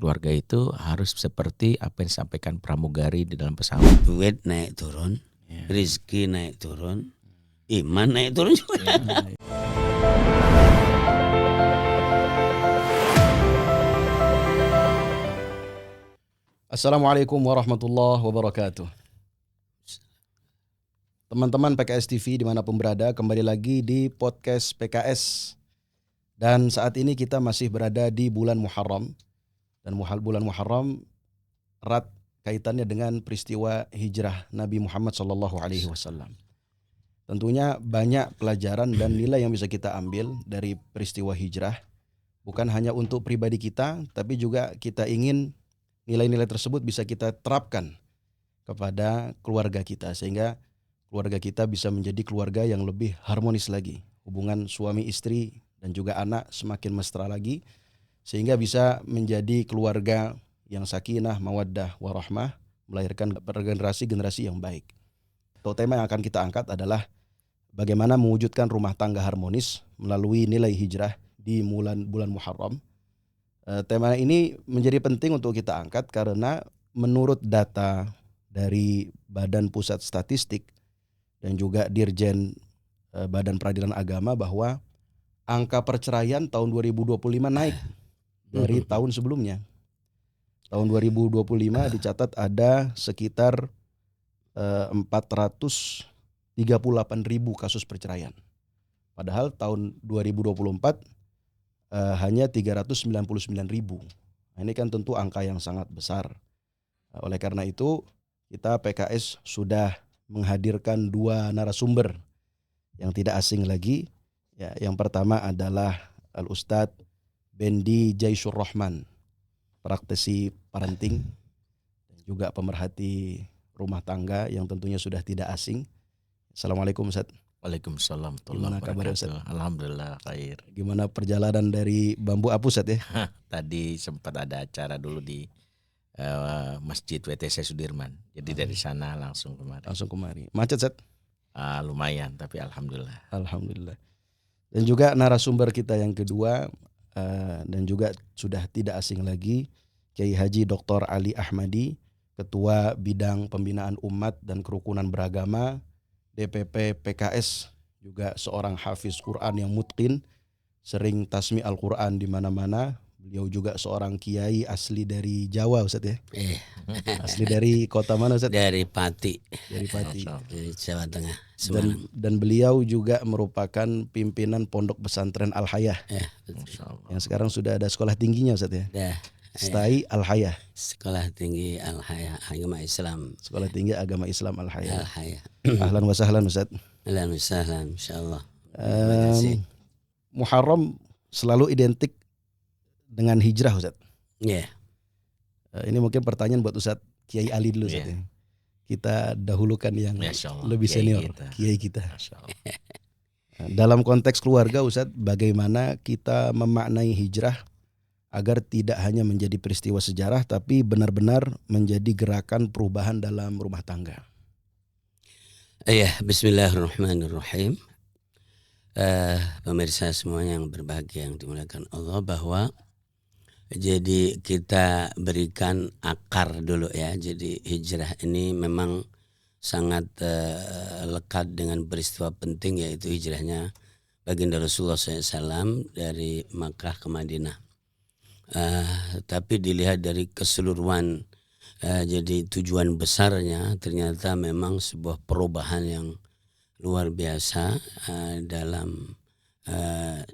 keluarga itu harus seperti apa yang disampaikan pramugari di dalam pesawat. Duit naik turun, rezeki naik turun, iman naik turun juga. Assalamualaikum warahmatullahi wabarakatuh. Teman-teman PKS TV dimanapun berada, kembali lagi di podcast PKS. Dan saat ini kita masih berada di bulan Muharram. Dan bulan Muharram erat kaitannya dengan peristiwa hijrah Nabi Muhammad SAW. Tentunya banyak pelajaran dan nilai yang bisa kita ambil dari peristiwa hijrah. Bukan hanya untuk pribadi kita, tapi juga kita ingin nilai-nilai tersebut bisa kita terapkan kepada keluarga kita, sehingga keluarga kita bisa menjadi keluarga yang lebih harmonis lagi. Hubungan suami istri dan juga anak semakin mesra lagi, sehingga bisa menjadi keluarga yang sakinah, mawaddah, warahmah, melahirkan generasi-generasi yang baik. Atau tema yang akan kita angkat adalah bagaimana mewujudkan rumah tangga harmonis melalui nilai hijrah di bulan Muharram. Tema ini menjadi penting untuk kita angkat karena menurut data dari Badan Pusat Statistik dan juga Dirjen Badan Peradilan Agama bahwa angka perceraian tahun 2025 naik dari tahun sebelumnya. Tahun 2025 dicatat ada sekitar 438.000 kasus perceraian. Padahal tahun 2024 hanya 399.000. Nah, ini kan tentu angka yang sangat besar. Oleh karena itu, kita PKS sudah menghadirkan dua narasumber yang tidak asing lagi. Ya, yang pertama adalah Al-Ustadz Bendi Jaishur Rahman, praktisi parenting dan juga pemerhati rumah tangga yang tentunya sudah tidak asing. Assalamualaikum Ustaz. Waalaikumsalam. Gimana kabar Ustaz? Alhamdulillah khair. Gimana perjalanan dari Bambu Apus Ustaz ya? Tadi sempat ada acara dulu di Masjid WTC Sudirman. Jadi dari sana langsung kemari. Macet Ustaz? Lumayan, tapi alhamdulillah. Alhamdulillah. Dan juga narasumber kita yang kedua dan juga sudah tidak asing lagi, Kiai Haji Dr. Ali Ahmadi, Ketua Bidang Pembinaan Umat dan Kerukunan Beragama DPP PKS, juga seorang hafiz Quran yang mutqin, sering tasmi Al-Quran di mana-mana. Beliau juga seorang kiai asli dari Jawa Ustaz ya. Asli dari kota mana Ustaz? Dari Pati. Dari Pati. Dari Jawa Tengah. Dan beliau juga merupakan pimpinan Pondok Pesantren Al-Hayah. Yang sekarang sudah ada sekolah tingginya Ustaz ya. STAI Al-Hayah. Sekolah Tinggi Al-Hayah Agama Islam. Sekolah Tinggi Agama Islam Al-Hayah. Al-Hayah. Ahlan wa sahlan Ustaz. Ahlan wa sahlan, insyaallah. Muharram selalu identik dengan hijrah Ustaz. Iya. Ini mungkin pertanyaan buat Ustaz Kiai Ali dulu Ustaz ya. Kita dahulukan yang lebih senior, Kiai kita. Dalam konteks keluarga Ustaz, bagaimana kita memaknai hijrah agar tidak hanya menjadi peristiwa sejarah tapi benar-benar menjadi gerakan perubahan dalam rumah tangga. Iya, bismillahirrahmanirrahim. Pemirsa semuanya yang berbahagia, yang dimuliakan Allah, bahwa jadi kita berikan akar dulu ya. Jadi hijrah ini memang sangat lekat dengan peristiwa penting, yaitu hijrahnya baginda Rasulullah SAW dari Makkah ke Madinah. Tapi dilihat dari keseluruhan, jadi tujuan besarnya ternyata memang sebuah perubahan yang luar biasa dalam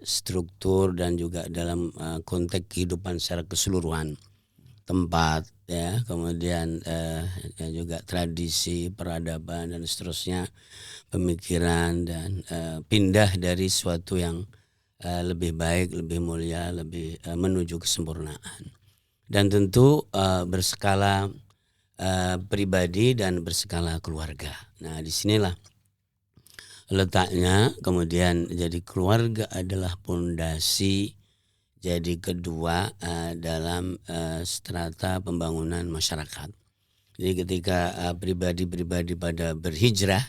struktur dan juga dalam konteks kehidupan secara keseluruhan, tempat ya, kemudian juga tradisi, peradaban dan seterusnya, pemikiran, dan pindah dari suatu yang lebih baik, lebih mulia, lebih menuju kesempurnaan. Dan tentu berskala pribadi dan berskala keluarga. Nah, disinilah letaknya. Kemudian jadi keluarga adalah pondasi, jadi kedua dalam strata pembangunan masyarakat. Jadi ketika pribadi-pribadi pada berhijrah,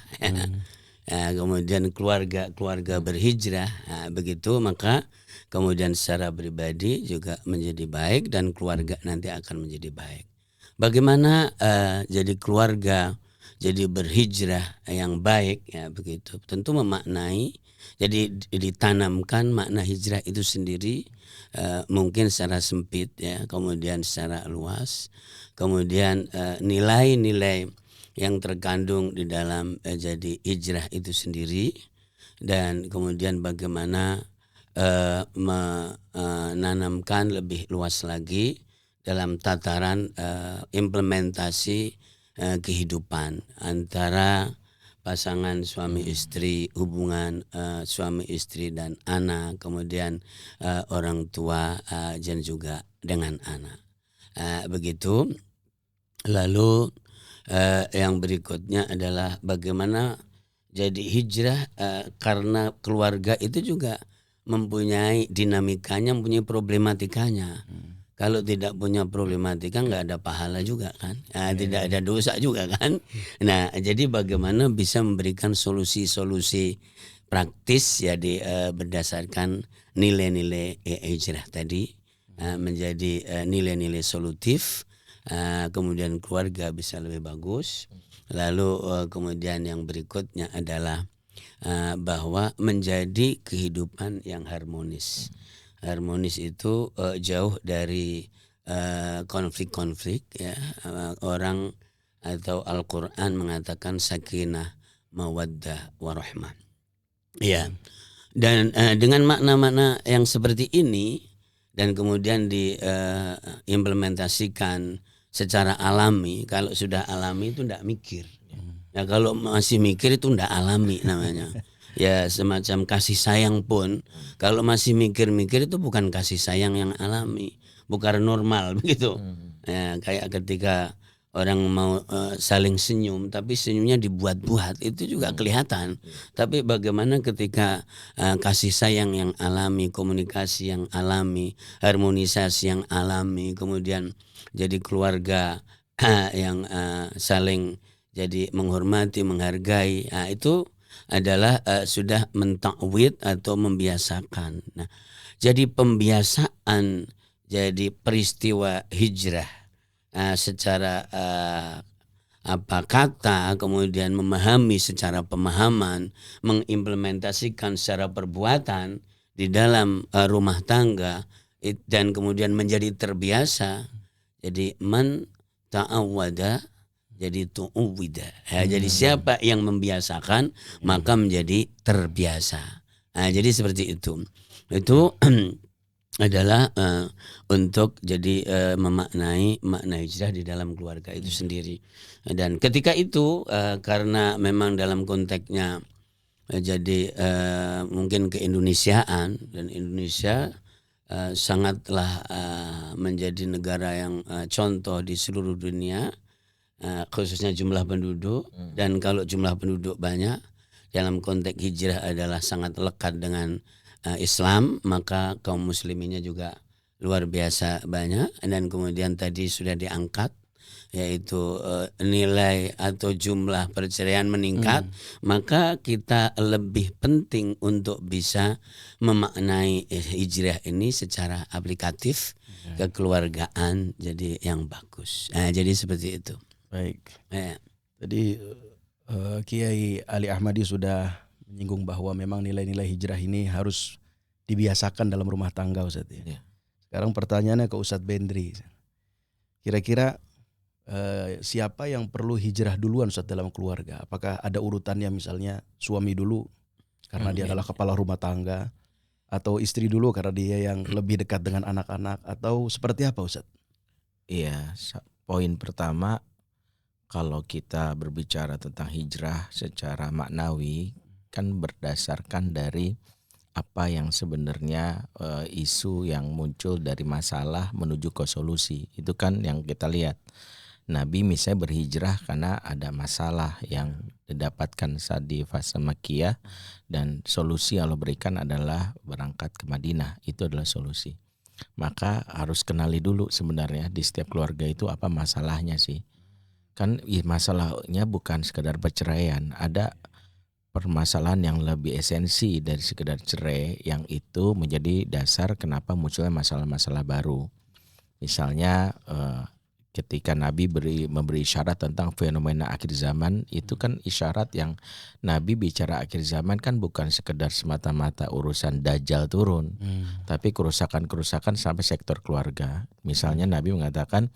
kemudian keluarga berhijrah, begitu maka kemudian secara pribadi juga menjadi baik dan keluarga nanti akan menjadi baik. Bagaimana jadi keluarga jadi berhijrah yang baik ya begitu. Tentu memaknai, jadi ditanamkan makna hijrah itu sendiri mungkin secara sempit ya, kemudian secara luas, kemudian nilai-nilai yang terkandung di dalam jadi hijrah itu sendiri, dan kemudian bagaimana menanamkan lebih luas lagi dalam tataran implementasi kehidupan antara pasangan suami istri, hubungan suami istri dan anak, kemudian orang tua dan juga dengan anak. Begitu. Lalu yang berikutnya adalah bagaimana jadi hijrah karena keluarga itu juga mempunyai dinamikanya, mempunyai problematikanya. Kalau tidak punya problematika nggak ada pahala juga kan, tidak ada dosa juga kan. Nah, jadi bagaimana bisa memberikan solusi-solusi praktis ya berdasarkan nilai-nilai hijrah tadi menjadi nilai-nilai solutif, kemudian keluarga bisa lebih bagus. Lalu kemudian yang berikutnya adalah bahwa menjadi kehidupan yang harmonis. Harmonis itu jauh dari konflik-konflik ya. Orang atau Al-Qur'an mengatakan sakinah, mawaddah, warahmah. Ya. Dan dengan makna-makna yang seperti ini dan kemudian diimplementasikan secara alami. Kalau sudah alami itu enggak mikir. Ya kalau masih mikir itu enggak alami namanya. Ya semacam kasih sayang pun kalau masih mikir-mikir itu bukan kasih sayang yang alami, bukan normal begitu. Ya, kayak ketika orang mau saling senyum tapi senyumnya dibuat-buat itu juga kelihatan. Tapi bagaimana ketika kasih sayang yang alami, komunikasi yang alami, harmonisasi yang alami, kemudian jadi keluarga yang saling jadi menghormati, menghargai, itu adalah sudah mentakwid atau membiasakan. Nah, jadi pembiasaan jadi peristiwa hijrah secara kata, kemudian memahami secara pemahaman, mengimplementasikan secara perbuatan di dalam rumah tangga dan kemudian menjadi terbiasa. Jadi man ta'awwada jadi tu'uwida. Jadi siapa yang membiasakan maka menjadi terbiasa. Jadi seperti itu. Itu adalah untuk jadi memaknai makna hijrah di dalam keluarga itu sendiri. Dan ketika itu karena memang dalam konteksnya jadi mungkin keindonesiaan, dan Indonesia sangatlah menjadi negara yang contoh di seluruh dunia, khususnya jumlah penduduk. Dan kalau jumlah penduduk banyak, dalam konteks hijrah adalah sangat lekat dengan Islam, maka kaum musliminnya juga luar biasa banyak. Dan kemudian tadi sudah diangkat yaitu nilai atau jumlah perceraian meningkat, maka kita lebih penting untuk bisa memaknai hijrah ini secara aplikatif kekeluargaan jadi yang bagus. Jadi seperti itu. Baik. Tadi Kiai Ali Ahmadi sudah menyinggung bahwa memang nilai-nilai hijrah ini harus dibiasakan dalam rumah tangga, Ustaz ya. Sekarang pertanyaannya ke Ustaz Bendri. Kira-kira siapa yang perlu hijrah duluan, Ustaz, dalam keluarga? Apakah ada urutannya, misalnya suami dulu karena dia adalah kepala rumah tangga, atau istri dulu karena dia yang lebih dekat dengan anak-anak, atau seperti apa, Ustaz? Iya, poin pertama, kalau kita berbicara tentang hijrah secara maknawi kan berdasarkan dari apa yang sebenarnya isu yang muncul dari masalah menuju ke solusi. Itu kan yang kita lihat. Nabi misalnya berhijrah karena ada masalah yang didapatkan saat di fase Makkiyah, dan solusi Allah berikan adalah berangkat ke Madinah. Itu adalah solusi. Maka harus kenali dulu sebenarnya di setiap keluarga itu apa masalahnya sih. Kan masalahnya bukan sekedar perceraian, ada permasalahan yang lebih esensi dari sekedar cerai yang itu menjadi dasar kenapa munculnya masalah-masalah baru. Misalnya ketika Nabi memberi isyarat tentang fenomena akhir zaman, itu kan isyarat yang Nabi bicara akhir zaman kan bukan sekedar semata-mata urusan Dajjal turun, tapi kerusakan-kerusakan sampai sektor keluarga. Misalnya Nabi mengatakan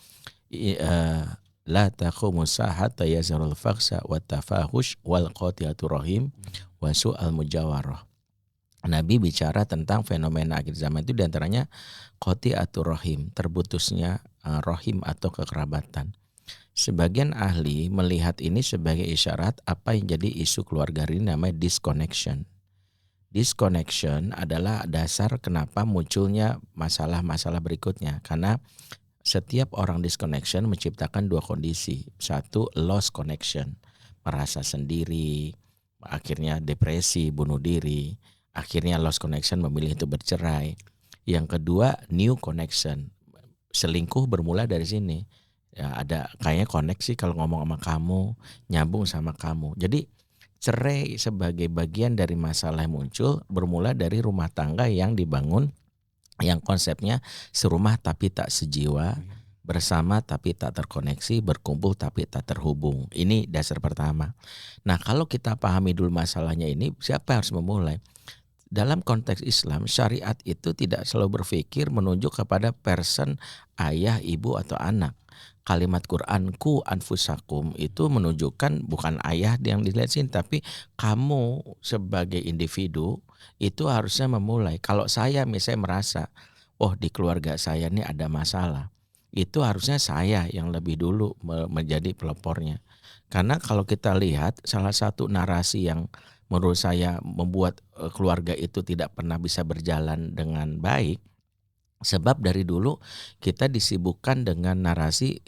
la taqumus hatta yazharul fakhsha wat tafahush wal qati'atur rahim wa su'al mujawarah. Nabi bicara tentang fenomena akhir zaman itu diantaranya qati'atur rahim, terputusnya rahim atau kekerabatan. Sebagian ahli melihat ini sebagai isyarat apa yang jadi isu keluarga ini namanya disconnection. Disconnection adalah dasar kenapa munculnya masalah-masalah berikutnya, karena setiap orang disconnection menciptakan dua kondisi. Satu, lost connection, merasa sendiri, akhirnya depresi, bunuh diri. Akhirnya lost connection, memilih untuk bercerai. Yang kedua, new connection, selingkuh bermula dari sini. Ya, ada kayaknya koneksi kalau ngomong sama kamu, nyambung sama kamu. Jadi cerai sebagai bagian dari masalah yang muncul bermula dari rumah tangga yang dibangun, yang konsepnya serumah tapi tak sejiwa, bersama tapi tak terkoneksi, berkumpul tapi tak terhubung. Ini dasar pertama. Nah, kalau kita pahami dulu masalahnya ini, siapa yang harus memulai? Dalam konteks Islam, syariat itu tidak selalu berpikir menunjuk kepada person ayah, ibu atau anak. Kalimat Quran ku anfusakum itu menunjukkan bukan ayah yang dilihat sini, tapi kamu sebagai individu itu harusnya memulai. Kalau saya misalnya merasa, oh di keluarga saya ini ada masalah, itu harusnya saya yang lebih dulu menjadi pelopornya. Karena kalau kita lihat salah satu narasi yang menurut saya membuat keluarga itu tidak pernah bisa berjalan dengan baik, sebab dari dulu kita disibukkan dengan narasi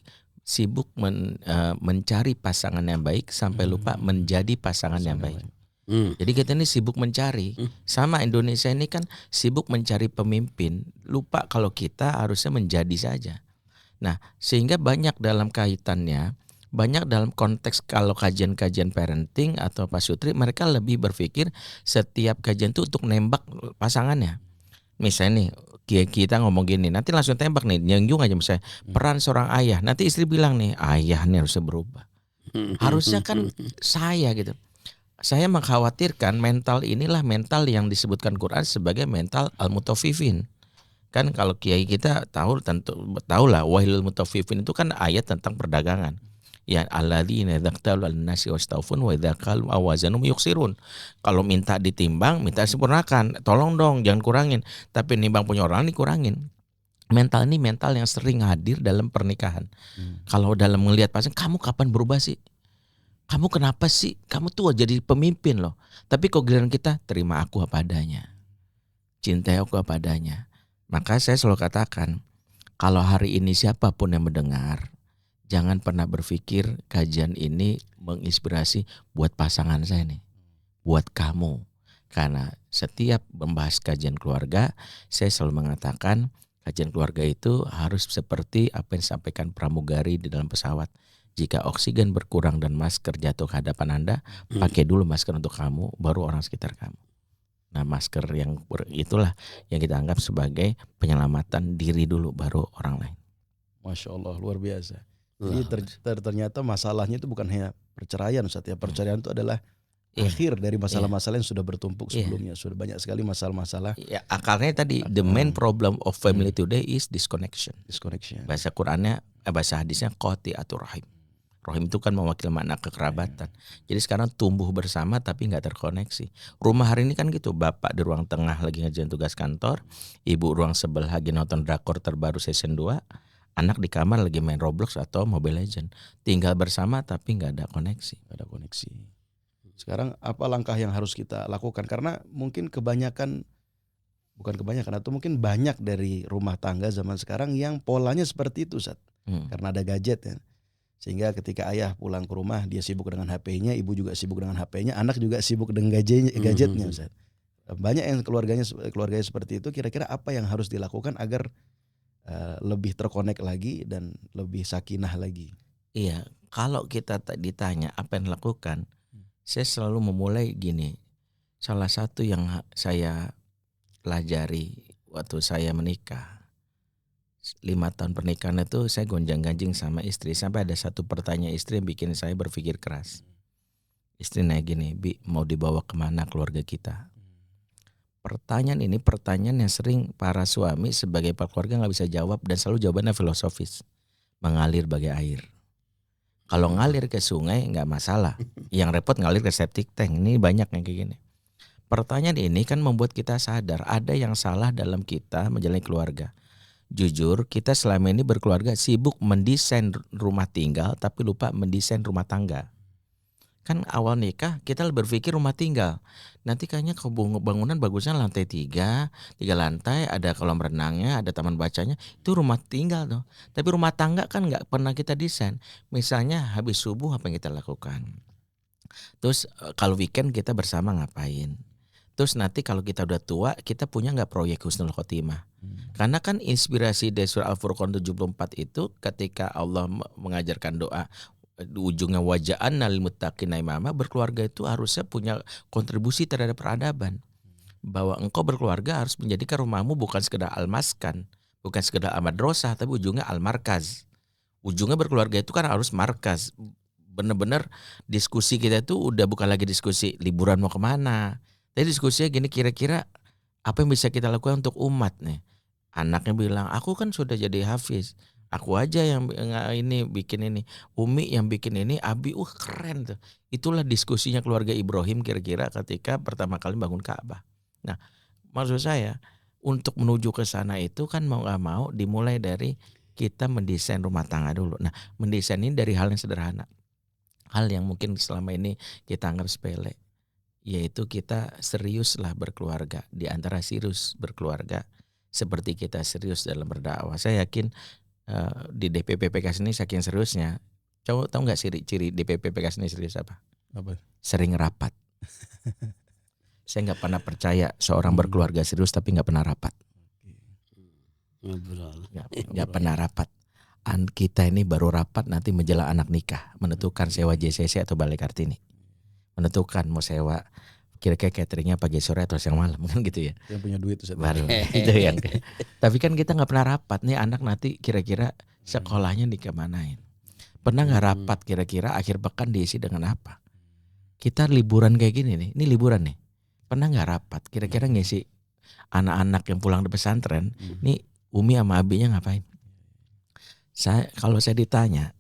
sibuk mencari pasangan yang baik sampai lupa menjadi pasangan yang baik. Jadi kita ini sibuk mencari, sama Indonesia ini kan sibuk mencari pemimpin, lupa kalau kita harusnya menjadi saja. Nah, sehingga banyak dalam kaitannya, banyak dalam konteks kalau kajian-kajian parenting atau Pak Sutri, mereka lebih berpikir setiap kajian itu untuk nembak pasangannya. Misalnya nih kita ngomong gini, nanti langsung tembak nih, nyenggung aja misalnya peran seorang ayah. Nanti istri bilang nih, ayah nih harusnya berubah. Harusnya kan saya gitu. Saya mengkhawatirkan mental inilah mental yang disebutkan Quran sebagai mental al-mutaffifin. Kan kalau kiai kita tahulah wailul mutaffifin itu kan ayat tentang perdagangan. Ya alladzina dzaqtalu an-nasi wastawfun wa idza qalu awazanum yuksirun. Kalau minta ditimbang, minta sempurnakan. Tolong dong jangan kurangin. Tapi nimbang punya orang dikurangin. Mental ini mental yang sering hadir dalam pernikahan. Kalau dalam melihat pasangan, kamu kapan berubah sih? Kamu kenapa sih? Kamu tuh jadi pemimpin loh. Tapi kok giliran kita terima aku apa adanya. Cintai aku apa adanya. Maka saya selalu katakan, kalau hari ini siapapun yang mendengar, jangan pernah berpikir kajian ini menginspirasi buat pasangan saya nih, buat kamu. Karena setiap membahas kajian keluarga, saya selalu mengatakan kajian keluarga itu harus seperti apa yang disampaikan pramugari di dalam pesawat. Jika oksigen berkurang dan masker jatuh ke hadapan Anda, pakai dulu masker untuk kamu, baru orang sekitar kamu. Nah, masker yang itulah yang kita anggap sebagai penyelamatan diri dulu, baru orang lain. Masya Allah, luar biasa. Jadi ternyata masalahnya itu bukan hanya perceraian, Ustaz ya. Perceraian itu adalah akhir dari masalah-masalah yang sudah bertumpuk sebelumnya. Sudah banyak sekali masalah-masalah. Ya, akarnya tadi the main problem of family today is disconnection. Disconnection. Bahasa Qurannya, bahasa hadisnya qati'atur rahim. Rahim itu kan mewakili makna kekerabatan. Jadi sekarang tumbuh bersama tapi nggak terkoneksi. Rumah hari ini kan gitu, bapak di ruang tengah lagi ngerjain tugas kantor, ibu ruang sebelah lagi nonton drakor terbaru season 2, anak di kamar lagi main Roblox atau Mobile Legends. Tinggal bersama tapi nggak ada koneksi. Nggak ada koneksi. Sekarang apa langkah yang harus kita lakukan? Karena mungkin bukan kebanyakan atau mungkin banyak dari rumah tangga zaman sekarang yang polanya seperti itu, Ustaz. Karena ada gadget ya. Sehingga ketika ayah pulang ke rumah dia sibuk dengan HP-nya, ibu juga sibuk dengan HP-nya, anak juga sibuk dengan gadgetnya, Ustaz. Banyak yang keluarganya seperti itu. Kira-kira apa yang harus dilakukan agar lebih terkonek lagi dan lebih sakinah lagi? Iya, kalau kita ditanya apa yang dilakukan, Saya selalu memulai gini. Salah satu yang saya pelajari waktu saya menikah, 5 tahun pernikahan itu saya gonjang-ganjing sama istri. Sampai ada satu pertanyaan istri yang bikin saya berpikir keras. Istri nanya gini, Bi, mau dibawa kemana keluarga kita? Pertanyaan ini pertanyaan yang sering para suami sebagai keluarga gak bisa jawab, dan selalu jawabannya filosofis. Mengalir bagai air. Kalau ngalir ke sungai gak masalah. Yang repot ngalir ke septic tank. Ini banyak yang kayak gini. Pertanyaan ini kan membuat kita sadar ada yang salah dalam kita menjalani keluarga. Jujur, kita selama ini berkeluarga sibuk mendesain rumah tinggal tapi lupa mendesain rumah tangga. Kan awal nikah kita berpikir rumah tinggal. Nanti kayaknya bangunan bagusnya lantai 3 lantai, ada kolam renangnya, ada taman bacanya, itu rumah tinggal tuh. Tapi rumah tangga kan gak pernah kita desain. Misalnya habis subuh apa yang kita lakukan. Terus kalau weekend kita bersama ngapain. Terus nanti kalau kita udah tua, kita punya gak proyek husnul khotimah? Karena kan inspirasi dari surah Al-Furqan 74 itu ketika Allah mengajarkan doa, di ujungnya waja'anna lil muttaqina imama, berkeluarga itu harusnya punya kontribusi terhadap peradaban. Bahwa engkau berkeluarga harus menjadikan rumahmu bukan sekedar al-maskan, bukan sekedar al-madrasah, tapi ujungnya al-markaz. Ujungnya berkeluarga itu kan harus markaz. Bener-bener diskusi kita itu udah bukan lagi diskusi liburan mau kemana. Tapi diskusinya gini, kira-kira apa yang bisa kita lakukan untuk umat nih. Anaknya bilang, aku kan sudah jadi hafiz, aku aja yang ini bikin ini, Umi yang bikin ini, Abi, keren tuh. Itulah diskusinya keluarga Ibrahim kira-kira ketika pertama kali bangun Ka'bah. Nah, maksud saya untuk menuju ke sana itu kan mau gak mau dimulai dari kita mendesain rumah tangga dulu. Nah, mendesain ini dari hal yang sederhana, hal yang mungkin selama ini kita anggap sepele, yaitu kita seriuslah berkeluarga. Di antara serius berkeluarga seperti kita serius dalam berdakwah. Saya yakin di DPP PKS ini saking seriusnya, tahu nggak ciri DPP PKS ini serius apa? Sering rapat. Saya nggak pernah percaya seorang berkeluarga serius tapi nggak pernah rapat. Nggak pernah rapat. Kita ini baru rapat nanti menjelang anak nikah, menentukan sewa JCC atau Balai Kartini, menentukan mau sewa kira-kira cateringnya pagi sore atau siang malam, kan gitu ya. Yang punya duit itu baru itu yang. Tapi kan kita nggak pernah rapat nih anak nanti kira-kira sekolahnya dikemanain. Pernah nggak rapat kira-kira akhir pekan diisi dengan apa? Kita liburan kayak gini nih, ini liburan nih. Pernah nggak rapat kira-kira ngisi anak-anak yang pulang dari pesantren, nih Umi sama Abinya ngapain? Kalau saya ditanya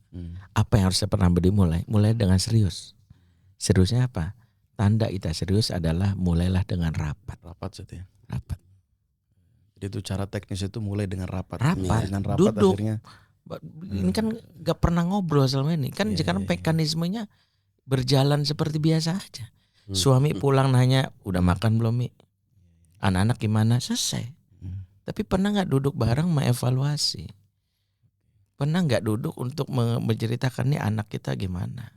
apa yang harus saya pernah dimulai, mulai dengan serius. Seriusnya apa? Tanda kita serius adalah mulailah dengan rapat. Rapat saja. Rapat. Jadi itu cara teknis itu mulai dengan rapat. Rapat, dengan rapat duduk. Akhirnya. Ini kan gak pernah ngobrol selama ini. Kan sekarang mekanismenya berjalan seperti biasa aja. Suami pulang nanya, udah makan belum Mi? Anak-anak gimana? Selesai. Tapi pernah gak duduk bareng mengevaluasi? Pernah gak duduk untuk menceritakan nih anak kita gimana?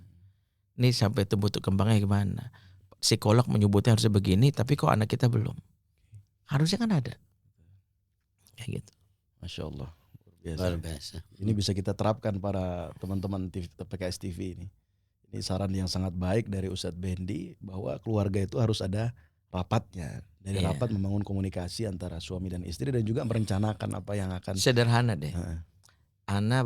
Nih sampai tumbuh kembangnya gimana? Psikolog menyebutnya harusnya begini, tapi kok anak kita belum? Harusnya kan ada. Kayak gitu. Masya Allah. Luar biasa. Ini bisa kita terapkan para teman-teman PKS TV ini. Ini saran yang sangat baik dari Ustadz Bendi bahwa keluarga itu harus ada rapatnya. Dari rapat membangun komunikasi antara suami dan istri dan juga merencanakan apa yang akan. Sederhana deh. Saya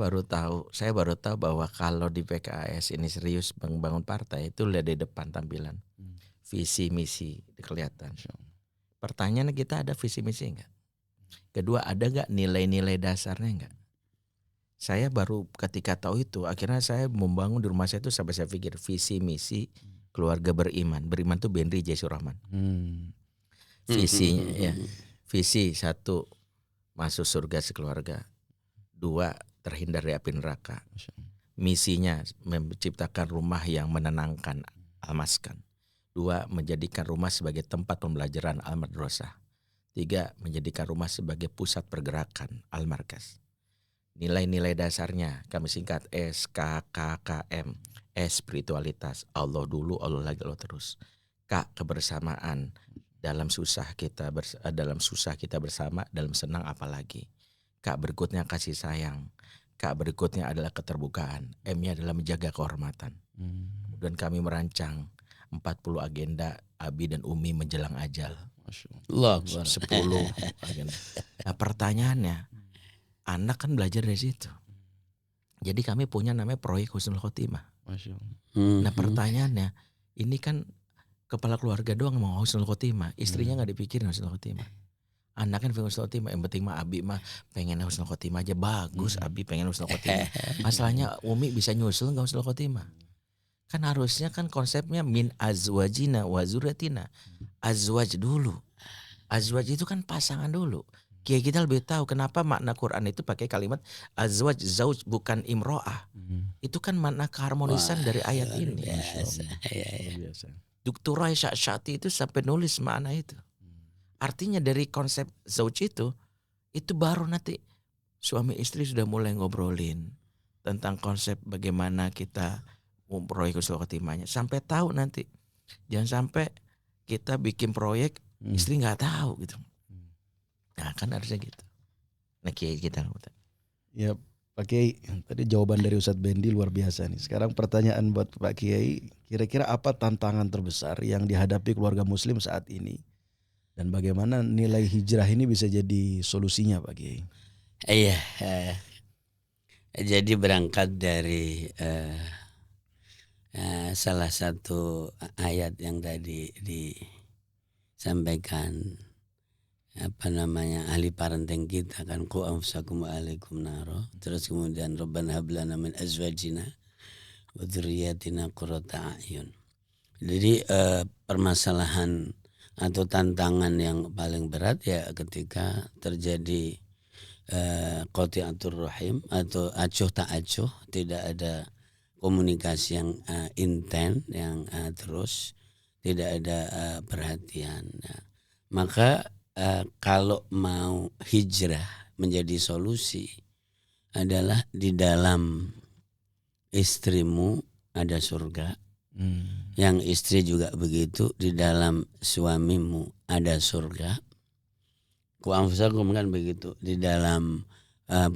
baru tahu bahwa kalau di PKS ini serius membangun partai itu lihat di depan tampilan. Visi misi kelihatan. Pertanyaannya kita ada visi misi enggak? Kedua, ada enggak nilai-nilai dasarnya enggak? Saya baru ketika tahu itu akhirnya saya membangun di rumah saya itu sampai saya pikir visi misi keluarga beriman. Beriman itu Benri Jaisul Rahman. Visinya ya. Visi 1, masuk surga sekeluarga. 2, terhindar dari api neraka. Misinya menciptakan rumah yang menenangkan, al-maskan. 2, menjadikan rumah sebagai tempat pembelajaran, al-madrasah. 3, menjadikan rumah sebagai pusat pergerakan, al-markaz. Nilai-nilai dasarnya kami singkat SKKKM. S, spiritualitas, Allah dulu, Allah lagi, Allah terus. K, kebersamaan. Dalam susah kita bersama, dalam senang apalagi. K, berikutnya kasih sayang. K, berikutnya adalah keterbukaan. M-nya adalah menjaga kehormatan. Dan kami merancang 40 agenda Abi dan Umi menjelang ajal. Allah 10 agenda. Nah, pertanyaannya, anak kan belajar dari situ. Jadi kami punya namanya proyek Husnul Khotimah. Nah, pertanyaannya, ini kan kepala keluarga doang mau Husnul Khotimah, istrinya nggak dipikirin Husnul Khotimah. Anak kan pengen Husnul Khotimah, yang penting mah Abi mah pengen Husnul Khotimah aja, bagus. Abi pengen Husnul Khotimah. Masalahnya Umi bisa nyusul nggak Husnul Khotimah? Kan harusnya kan konsepnya min azwajina wa zurriyatina. Azwaj dulu. Azwaj itu kan pasangan dulu. Kiai kita lebih tahu kenapa makna Quran itu pakai kalimat azwaj, zauj, bukan imro'ah. Itu kan makna keharmonisan dari ayat ini. Dokter Aisyah Syati itu sampai nulis makna itu. Artinya dari konsep zauj itu baru nanti suami istri sudah mulai ngobrolin tentang konsep bagaimana kita proyek Husnul Khotimahnya. Sampai tahu nanti. Jangan sampai kita bikin proyek istri nggak tahu gitu. Nah kan harusnya gitu. Nah Kiai kita. Ya Pak Kiai, tadi jawaban dari Ustadz Bendi luar biasa nih. Sekarang pertanyaan buat Pak Kiai, kira-kira apa tantangan terbesar yang dihadapi keluarga muslim saat ini? Dan bagaimana nilai hijrah ini bisa jadi solusinya Pak Kiai? Iya, jadi berangkat dari salah satu ayat yang tadi disampaikan ahli parenting kita kan, qu anfusakum wa alaikum naro, terus kemudian rabbana hab lana min azwajina wa dzurriyyatina qurrata a'yun. Jadi permasalahan atau tantangan yang paling berat ya ketika terjadi qati'atur rahim atau acuh tak acuh, tidak ada komunikasi yang intens, yang terus, tidak ada perhatian. Nah, maka kalau mau hijrah menjadi solusi adalah di dalam istrimu ada surga, yang istri juga begitu, di dalam suamimu ada surga. Ku anfusakum kan begitu, di dalam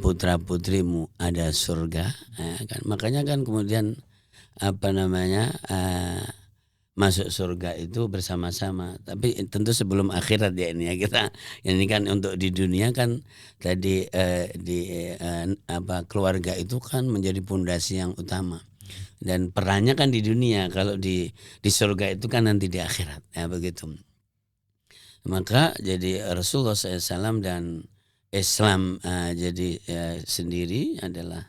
putra putrimu ada surga, kan? Makanya kan kemudian masuk surga itu bersama-sama. Tapi tentu sebelum akhirat ya ini ya, kita ini kan untuk di dunia kan tadi keluarga itu kan menjadi pondasi yang utama. Dan perannya kan di dunia, kalau di surga itu kan nanti di akhirat ya begitu. Maka jadi Rasulullah SAW dan Islam sendiri adalah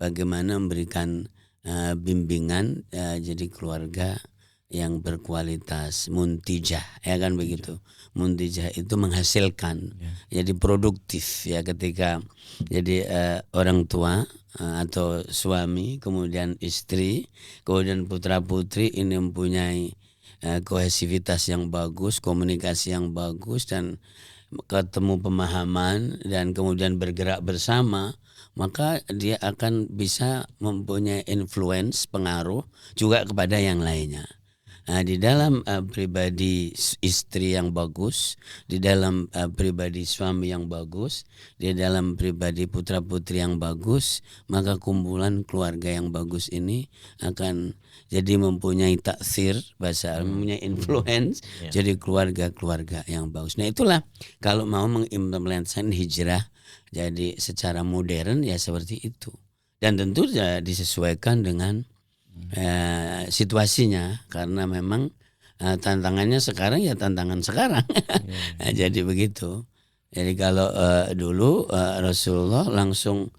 bagaimana memberikan bimbingan jadi keluarga yang berkualitas, muntijah, ya kan begitu. Muntijah itu menghasilkan, jadi produktif ya, ketika jadi orang tua atau suami, kemudian istri, kemudian putra putri ini mempunyai kohesivitas yang bagus, komunikasi yang bagus, dan ketemu pemahaman dan kemudian bergerak bersama, maka dia akan bisa mempunyai influence, pengaruh juga kepada yang lainnya. Nah, di dalam pribadi istri yang bagus, di dalam pribadi suami yang bagus, di dalam pribadi putra putri yang bagus, maka kumpulan keluarga yang bagus ini akan jadi mempunyai taksir, bahasa mempunyai influence, jadi keluarga-keluarga yang bagus. Nah itulah kalau mau mengimplementasikan hijrah jadi secara modern ya seperti itu, dan tentu ya disesuaikan dengan situasinya, karena memang tantangannya sekarang ya tantangan sekarang. Nah, jadi begitu. Jadi kalau dulu Rasulullah langsung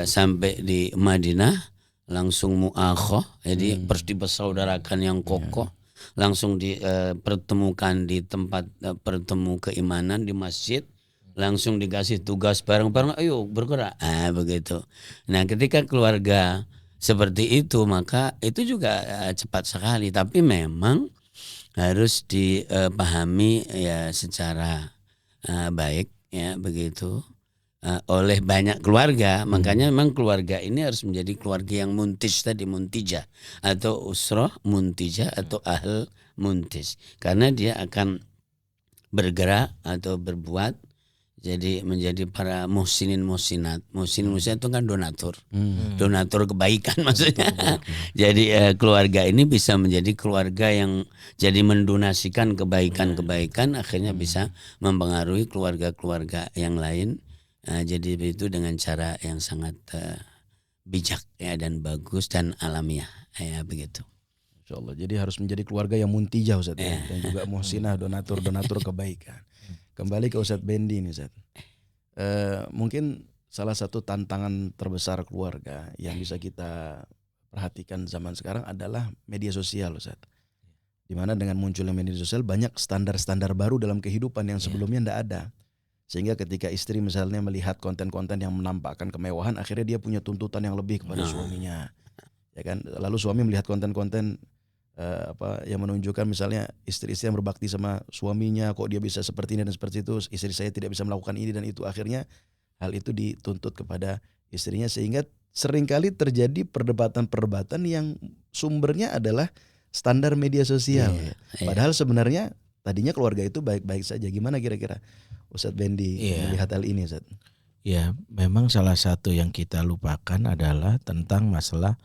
sampai di Madinah langsung mu'akhah, jadi dipersaudarakan yang kokoh, langsung dipertemukan di tempat pertemu keimanan di masjid, langsung dikasih tugas bareng-bareng, ayo bergerak, begitu. Nah ketika keluarga seperti itu maka itu juga cepat sekali, tapi memang harus dipahami ya secara baik ya begitu oleh banyak keluarga. Makanya memang keluarga ini harus menjadi keluarga yang muntijah atau usroh muntijah atau ahl muntij, karena dia akan bergerak atau berbuat Jadi menjadi para muhsinin muhsinat. Muhsinin muhsinat itu kan donatur. Donatur kebaikan maksudnya. Jadi keluarga ini bisa menjadi keluarga yang jadi mendonasikan kebaikan-kebaikan, akhirnya bisa mempengaruhi keluarga-keluarga yang lain. Jadi itu dengan cara yang sangat bijak ya, dan bagus dan alamiah ya, begitu. Insya Allah. Jadi harus menjadi keluarga yang muntijah Ustaz ya. Dan juga muhsinah, donatur kebaikan. Kembali ke Ustaz Bendi nih Ustaz. Mungkin salah satu tantangan terbesar keluarga yang bisa kita perhatikan zaman sekarang adalah media sosial Ustaz. Dimana dengan munculnya media sosial banyak standar-standar baru dalam kehidupan yang sebelumnya tidak ada. Sehingga ketika istri misalnya melihat konten-konten yang menampakkan kemewahan, akhirnya dia punya tuntutan yang lebih kepada suaminya. Ya kan? Lalu suami melihat konten-konten yang menunjukkan misalnya istri-istri yang berbakti sama suaminya, kok dia bisa seperti ini dan seperti itu, istri saya tidak bisa melakukan ini dan itu, akhirnya hal itu dituntut kepada istrinya, sehingga seringkali terjadi perdebatan-perdebatan yang sumbernya adalah standar media sosial. Padahal sebenarnya tadinya keluarga itu baik-baik saja. Gimana kira-kira Ustadz Bendi melihat hal ini Ustadz? Ya, memang salah satu yang kita lupakan adalah tentang masalah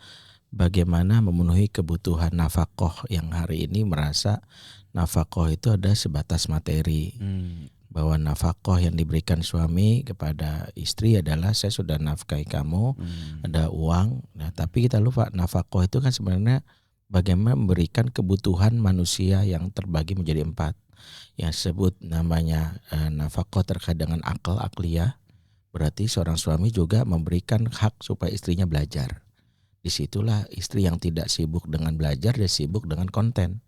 bagaimana memenuhi kebutuhan nafkah yang hari ini merasa nafkah itu ada sebatas materi. Bahwa nafkah yang diberikan suami kepada istri adalah saya sudah nafkahi kamu, ada uang. Nah, tapi kita lupa nafkah itu kan sebenarnya bagaimana memberikan kebutuhan manusia yang terbagi menjadi 4. Yang sebut namanya nafkah terkait dengan akliyah. Berarti seorang suami juga memberikan hak supaya istrinya belajar. Disitulah istri yang tidak sibuk dengan belajar, dia sibuk dengan konten.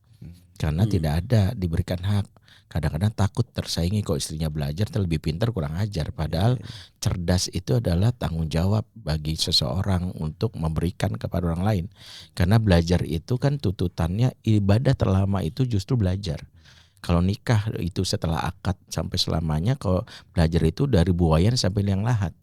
Karena tidak ada diberikan hak. Kadang-kadang takut tersaingi, kok istrinya belajar terlebih pintar kurang ajar. Padahal cerdas itu adalah tanggung jawab bagi seseorang untuk memberikan kepada orang lain. Karena belajar itu kan tuntutannya, ibadah terlama itu justru belajar. Kalau nikah itu setelah akad sampai selamanya, kalau belajar itu dari buayan sampai liang lahat.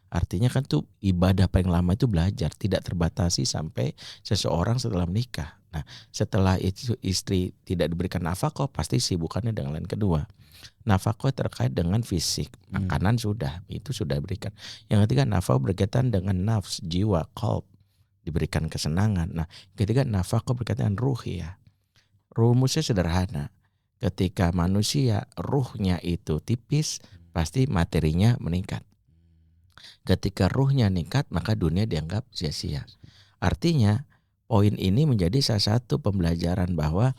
Artinya kan tuh ibadah paling lama itu belajar, tidak terbatasi sampai seseorang setelah menikah. Nah, setelah itu istri tidak diberikan nafkah, pasti sibukannya dengan lain kedua. Nafkah terkait dengan fisik, makanan itu sudah diberikan. Yang ketiga nafkah berkaitan dengan nafs, jiwa, qalb, diberikan kesenangan. Nah, ketiga nafkah berkaitan dengan ruh ya. Rumusnya sederhana. Ketika manusia ruhnya itu tipis, pasti materinya meningkat. Ketika ruhnya meningkat, maka dunia dianggap sia-sia. Artinya poin ini menjadi salah satu pembelajaran bahwa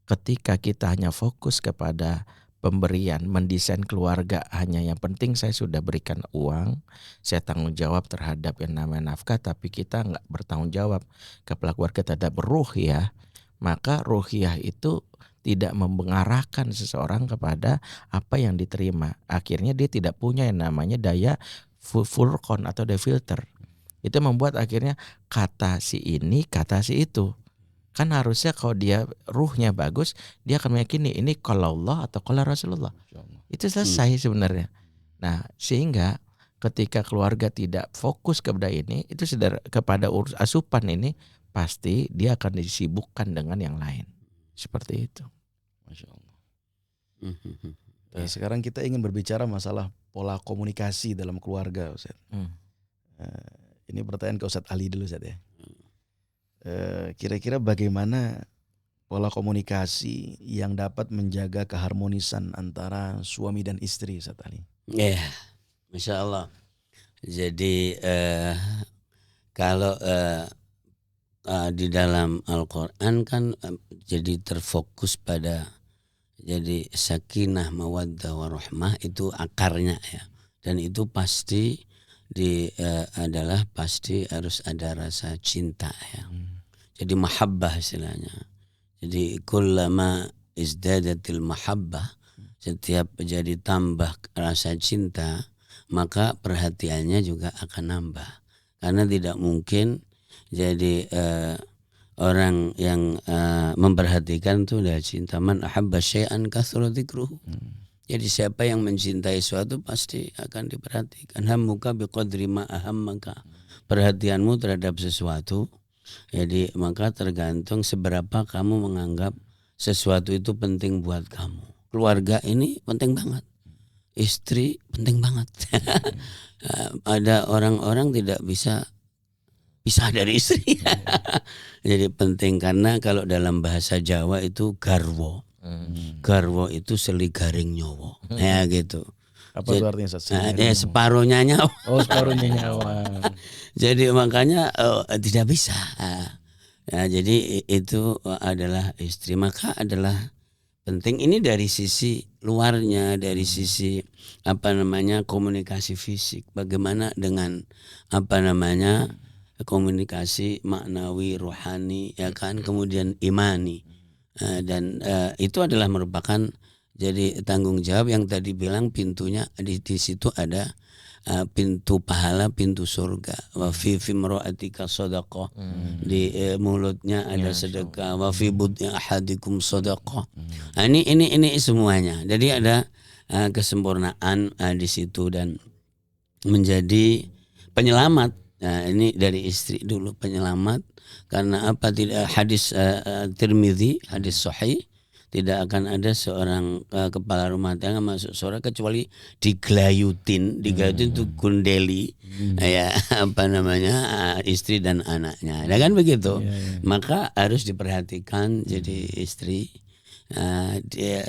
ketika kita hanya fokus kepada pemberian, mendesain keluarga hanya yang penting saya sudah berikan uang, saya tanggung jawab terhadap yang namanya nafkah, tapi kita nggak bertanggung jawab kepada keluarga terhadap ruhiyah, maka ruhiyah itu tidak mengarahkan seseorang kepada apa yang diterima. Akhirnya dia tidak punya yang namanya daya furqan atau daya filter. Itu membuat akhirnya kata si ini, kata si itu. Kan harusnya kalau dia ruhnya bagus, dia akan meyakini ini qala Allah atau qala Rasulullah. Itu selesai sebenarnya. Nah, sehingga ketika keluarga tidak fokus kepada ini, itu kepada urus asupan ini, pasti dia akan disibukkan dengan yang lain. Seperti itu. Masya Allah. Sekarang kita ingin berbicara masalah pola komunikasi dalam keluarga, Ustaz. Ini pertanyaan ke Ustaz Ali dulu, Ustaz ya. Kira-kira bagaimana pola komunikasi yang dapat menjaga keharmonisan antara suami dan istri, Ustaz Ali? Ya, Masya Allah. Jadi kalau di dalam Al-Quran kan jadi terfokus pada jadi sakinah, mawaddah, warahmah itu akarnya ya, dan itu pasti adalah pasti harus ada rasa cinta ya. Jadi mahabbah istilahnya. Jadi kullama izdadatil mahabbah, setiap jadi tambah rasa cinta, maka perhatiannya juga akan nambah. Karena tidak mungkin jadi orang yang memperhatikan itu udah cinta. Man ahabba syai'an kathura dzikruhu. Jadi siapa yang mencintai sesuatu pasti akan diperhatikan. Hammuka biqadri ma ahammaka. Perhatianmu terhadap sesuatu, jadi maka tergantung seberapa kamu menganggap sesuatu itu penting buat kamu. Keluarga ini penting banget. istri penting banget. Ada orang-orang tidak bisa pisah dari istri. Jadi penting karena kalau dalam bahasa Jawa itu garwo. Garwo itu seligaring nyowo. Ya gitu. Apa itu artinya Ustaz? Separuhnya nyawa. Oh, separuhnya nyawa. Jadi makanya tidak bisa. Ya, jadi itu adalah istri. Maka adalah penting ini dari sisi luarnya, dari sisi komunikasi fisik. Bagaimana dengan komunikasi maknawi, rohani, ya kan, kemudian imani. Dan itu adalah merupakan jadi tanggung jawab yang tadi bilang pintunya di situ ada pintu pahala, pintu surga. Wa fi imra'atika shadaqah. Di mulutnya ada sedekah. Wa fi budni ahadikum shadaqah. Nah, ini semuanya. Jadi ada kesempurnaan di situ dan menjadi penyelamat. Nah, ini dari istri dulu penyelamat karena tidak hadis Tirmidzi, hadis sahih, tidak akan ada seorang kepala rumah tangga masuk surga kecuali digelayutin itu gundeli istri dan anaknya. Nah, kan begitu. Maka harus diperhatikan jadi istri.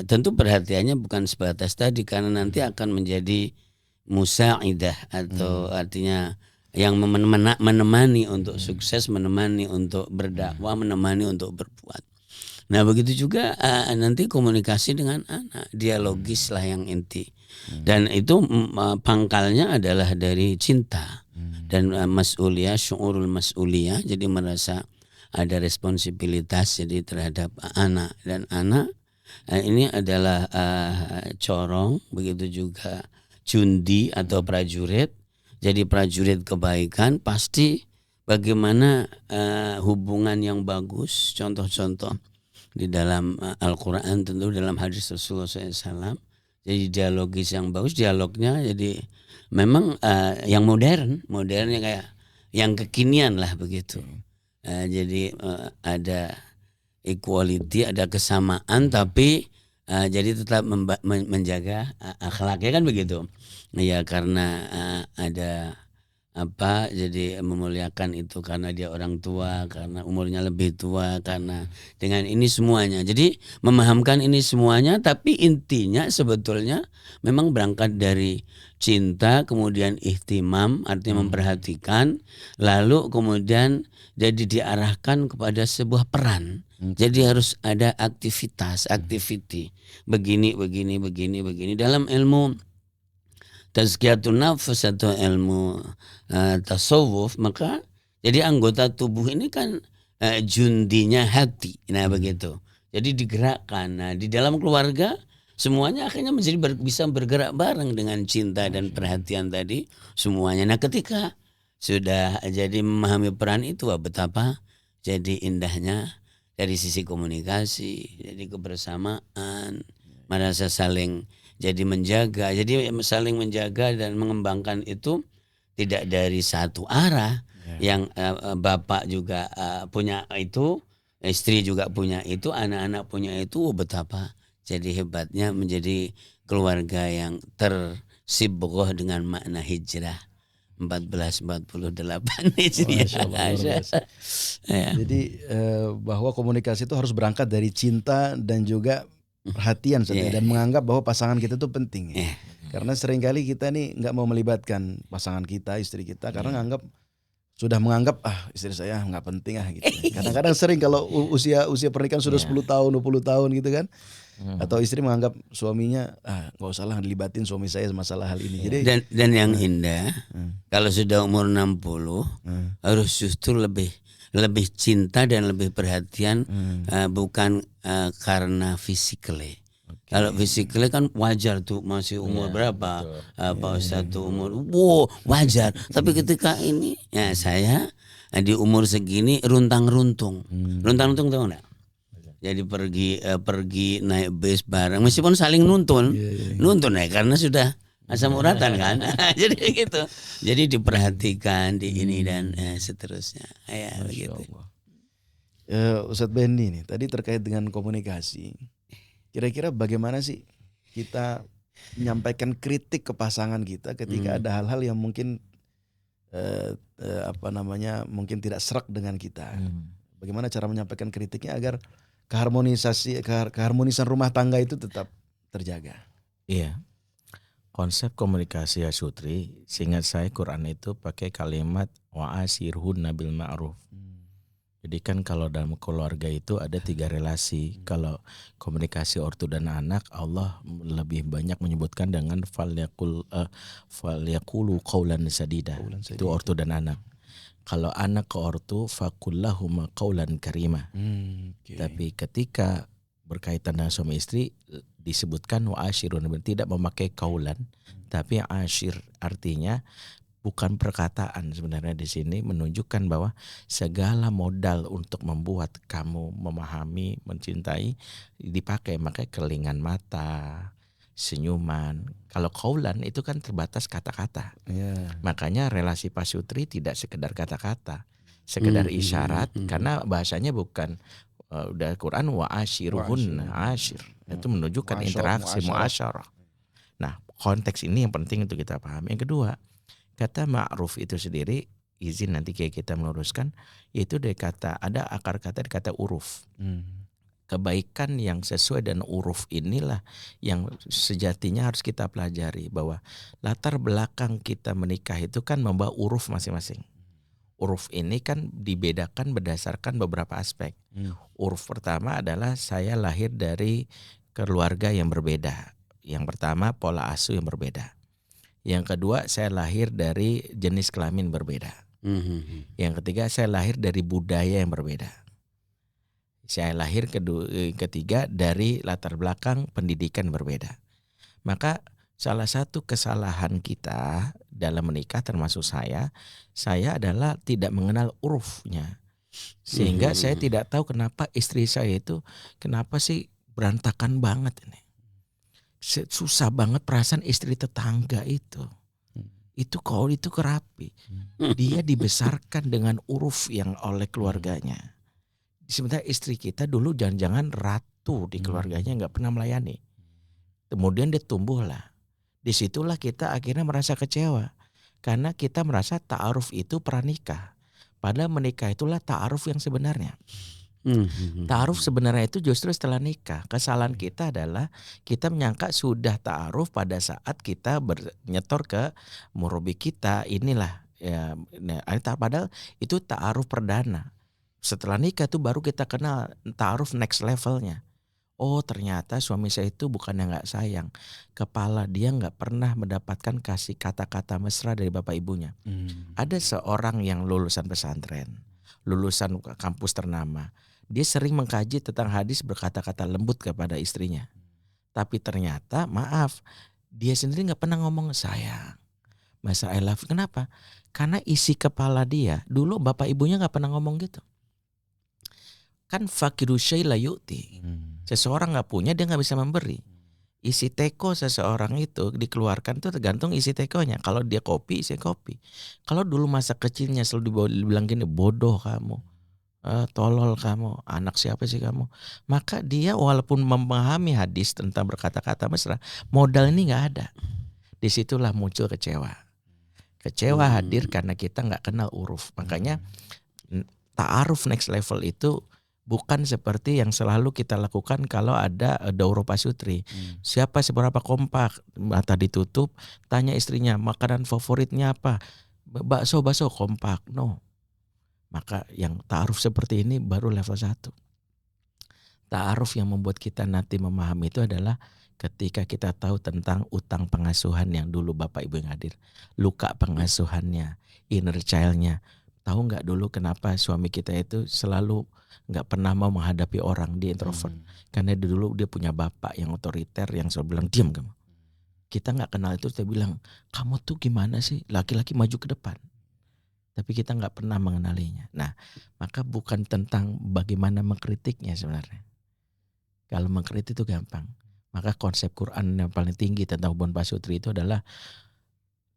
Tentu perhatiannya bukan sebatas tadi karena nanti akan menjadi musaidah atau artinya yang menemani untuk sukses, menemani untuk berdakwah, menemani untuk berbuat. Nah begitu juga nanti komunikasi dengan anak, dialogis lah yang inti. Dan itu pangkalnya adalah dari cinta dan mas'uliyah, syu'urul mas'uliyah. Jadi merasa ada responsibilitas jadi terhadap anak. Dan anak ini adalah corong, begitu juga jundi atau prajurit. Jadi prajurit kebaikan pasti bagaimana hubungan yang bagus, contoh-contoh di dalam Al-Quran, tentu dalam hadis Rasulullah SAW. Jadi dialogis yang bagus, dialognya jadi memang yang modernnya kayak yang kekinian lah begitu. Jadi ada equality, ada kesamaan, tapi jadi tetap menjaga akhlaknya kan begitu. Ya karena ada jadi memuliakan itu karena dia orang tua, karena umurnya lebih tua, karena dengan ini semuanya. Jadi memahamkan ini semuanya, tapi intinya sebetulnya memang berangkat dari cinta, kemudian ihtimam, artinya memperhatikan, lalu kemudian jadi diarahkan kepada sebuah peran. Jadi harus ada aktivitas, activity, begini. Dalam ilmu tazkiyatun nafs atau ilmu tasawuf, maka jadi anggota tubuh ini kan jundinya hati. Nah begitu. Jadi digerakkan. Nah di dalam keluarga semuanya akhirnya menjadi bisa bergerak bareng dengan cinta dan perhatian tadi semuanya. Nah ketika sudah jadi memahami peran itu, betapa jadi indahnya dari sisi komunikasi, jadi kebersamaan, merasa saling jadi menjaga, jadi saling menjaga dan mengembangkan itu tidak dari satu arah. Yang bapak juga punya itu, istri juga punya itu, anak-anak punya itu, betapa jadi hebatnya menjadi keluarga yang tersibghoh dengan makna hijrah 1448 Hijriah. Jadi bahwa komunikasi itu harus berangkat dari cinta dan juga perhatian dan menganggap bahwa pasangan kita itu penting. Karena seringkali kita nih nggak mau melibatkan pasangan kita, istri kita, karena sudah menganggap istri saya nggak penting gitu. Kadang-kadang sering kalau usia pernikahan sudah 10 tahun, 20 tahun gitu kan. Atau istri menganggap suaminya nggak usah lah dilibatin suami saya masalah hal ini. Jadi dan yang indah kalau sudah umur 60 harus justru lebih cinta dan lebih perhatian, bukan karena physically. Kalau physically kan wajar tuh, masih umur berapa Pak Ustadz tuh umur wajar. Tapi ketika ini saya di umur segini runtang-runtung tahu nggak? Jadi pergi naik bis bareng, meskipun saling nuntun karena sudah asam uratan kan. Jadi gitu. Jadi diperhatikan di ini dan seterusnya. Ya begitu. Ustadz Benny nih tadi terkait dengan komunikasi. Kira-kira bagaimana sih kita menyampaikan kritik ke pasangan kita ketika ada hal-hal yang mungkin mungkin tidak serak dengan kita. Bagaimana cara menyampaikan kritiknya agar keharmonisan rumah tangga itu tetap terjaga. Iya. Konsep komunikasi ya Sutri, seingat saya Quran itu pakai kalimat wa'asirhunna bil ma'ruf. Jadi kan kalau dalam keluarga itu ada 3 relasi. Kalau komunikasi ortu dan anak, Allah lebih banyak menyebutkan dengan falyaqulu qaulan sadida. Itu ortu dan anak. Kalau anak ke ortu fakullahuma qaulan karima. Tapi ketika berkaitan dengan suami istri disebutkan wa'ashirun, tidak memakai kaulan, tapi ashir artinya bukan perkataan. Sebenarnya di sini menunjukkan bahwa segala modal untuk membuat kamu memahami, mencintai dipakai, makanya kelingan mata, senyuman. Kalau kaulan itu kan terbatas kata-kata. Makanya relasi Pak Sutri tidak sekedar kata-kata, sekedar isyarat, karena bahasanya bukan udah Quran wa'ashiruhun ashir. Itu menunjukkan interaksi muasyarah. Nah, konteks ini yang penting untuk kita pahami. Yang kedua, kata ma'ruf itu sendiri, izin nanti kayak kita meluruskan, yaitu dari kata, ada akar kata di kata uruf. Kebaikan yang sesuai dengan uruf inilah yang sejatinya harus kita pelajari, bahwa latar belakang kita menikah itu kan membawa uruf masing-masing. Uruf ini kan dibedakan berdasarkan beberapa aspek. Uruf pertama adalah saya lahir dari keluarga yang berbeda. Yang pertama pola asuh yang berbeda. Yang kedua saya lahir dari jenis kelamin berbeda. Yang ketiga saya lahir dari budaya yang berbeda. Saya lahir ketiga dari latar belakang pendidikan berbeda. Maka salah satu kesalahan kita dalam menikah termasuk saya adalah tidak mengenal urufnya. Sehingga saya tidak tahu kenapa istri saya itu kenapa sih berantakan banget ini. Susah banget perasaan istri tetangga itu. Itu kalau itu kerapi. Dia dibesarkan dengan uruf yang oleh keluarganya. Sementara istri kita dulu jangan-jangan ratu di keluarganya, nggak pernah melayani. Kemudian dia tumbuhlah. Disitulah kita akhirnya merasa kecewa. Karena kita merasa ta'aruf itu pranikah. Padahal menikah itulah ta'aruf yang sebenarnya. Ta'aruf sebenarnya itu justru setelah nikah. Kesalahan kita adalah kita menyangka sudah ta'aruf pada saat kita nyetor ke murabi kita. Inilah ya, padahal itu ta'aruf perdana. Setelah nikah itu baru kita kenal ta'aruf next levelnya. Oh ternyata suami saya itu bukan yang gak sayang. Kepala dia gak pernah mendapatkan kasih kata-kata mesra dari bapak ibunya. Ada seorang yang lulusan pesantren, lulusan kampus ternama. Dia sering mengkaji tentang hadis berkata-kata lembut kepada istrinya. Tapi ternyata maaf, dia sendiri gak pernah ngomong sayang, masa I love you. Kenapa? Karena isi kepala dia, dulu bapak ibunya gak pernah ngomong gitu. Kan fakiru syai la yu'ti. Seseorang gak punya, dia gak bisa memberi. Isi teko seseorang itu dikeluarkan itu tergantung isi tekonya. Kalau dia kopi, isi kopi. Kalau dulu masa kecilnya selalu dibilang gini, bodoh kamu, tolol kamu, anak siapa sih kamu, maka dia walaupun memahami hadis tentang berkata-kata mesra, modal ini gak ada. Disitulah muncul kecewa. Kecewa hadir karena kita gak kenal uruf. Makanya ta'aruf next level itu bukan seperti yang selalu kita lakukan kalau ada daurah Pak Sutri. Siapa seberapa kompak, mata ditutup, tanya istrinya makanan favoritnya apa, bakso kompak. No. Maka yang ta'aruf seperti ini baru level 1. Ta'aruf yang membuat kita nanti memahami itu adalah ketika kita tahu tentang utang pengasuhan yang dulu bapak ibu yang hadir, luka pengasuhannya, inner childnya. Tahu nggak dulu kenapa suami kita itu selalu nggak pernah mau menghadapi orang, dia introvert. Karena dulu dia punya bapak yang otoriter yang selalu bilang diam kamu. Kita nggak kenal itu, dia bilang kamu tuh gimana sih laki-laki maju ke depan. Tapi kita nggak pernah mengenalinya. Nah, maka bukan tentang bagaimana mengkritiknya sebenarnya. Kalau mengkritik itu gampang. Maka konsep Quran yang paling tinggi tentang hubungan Pak Sutri itu adalah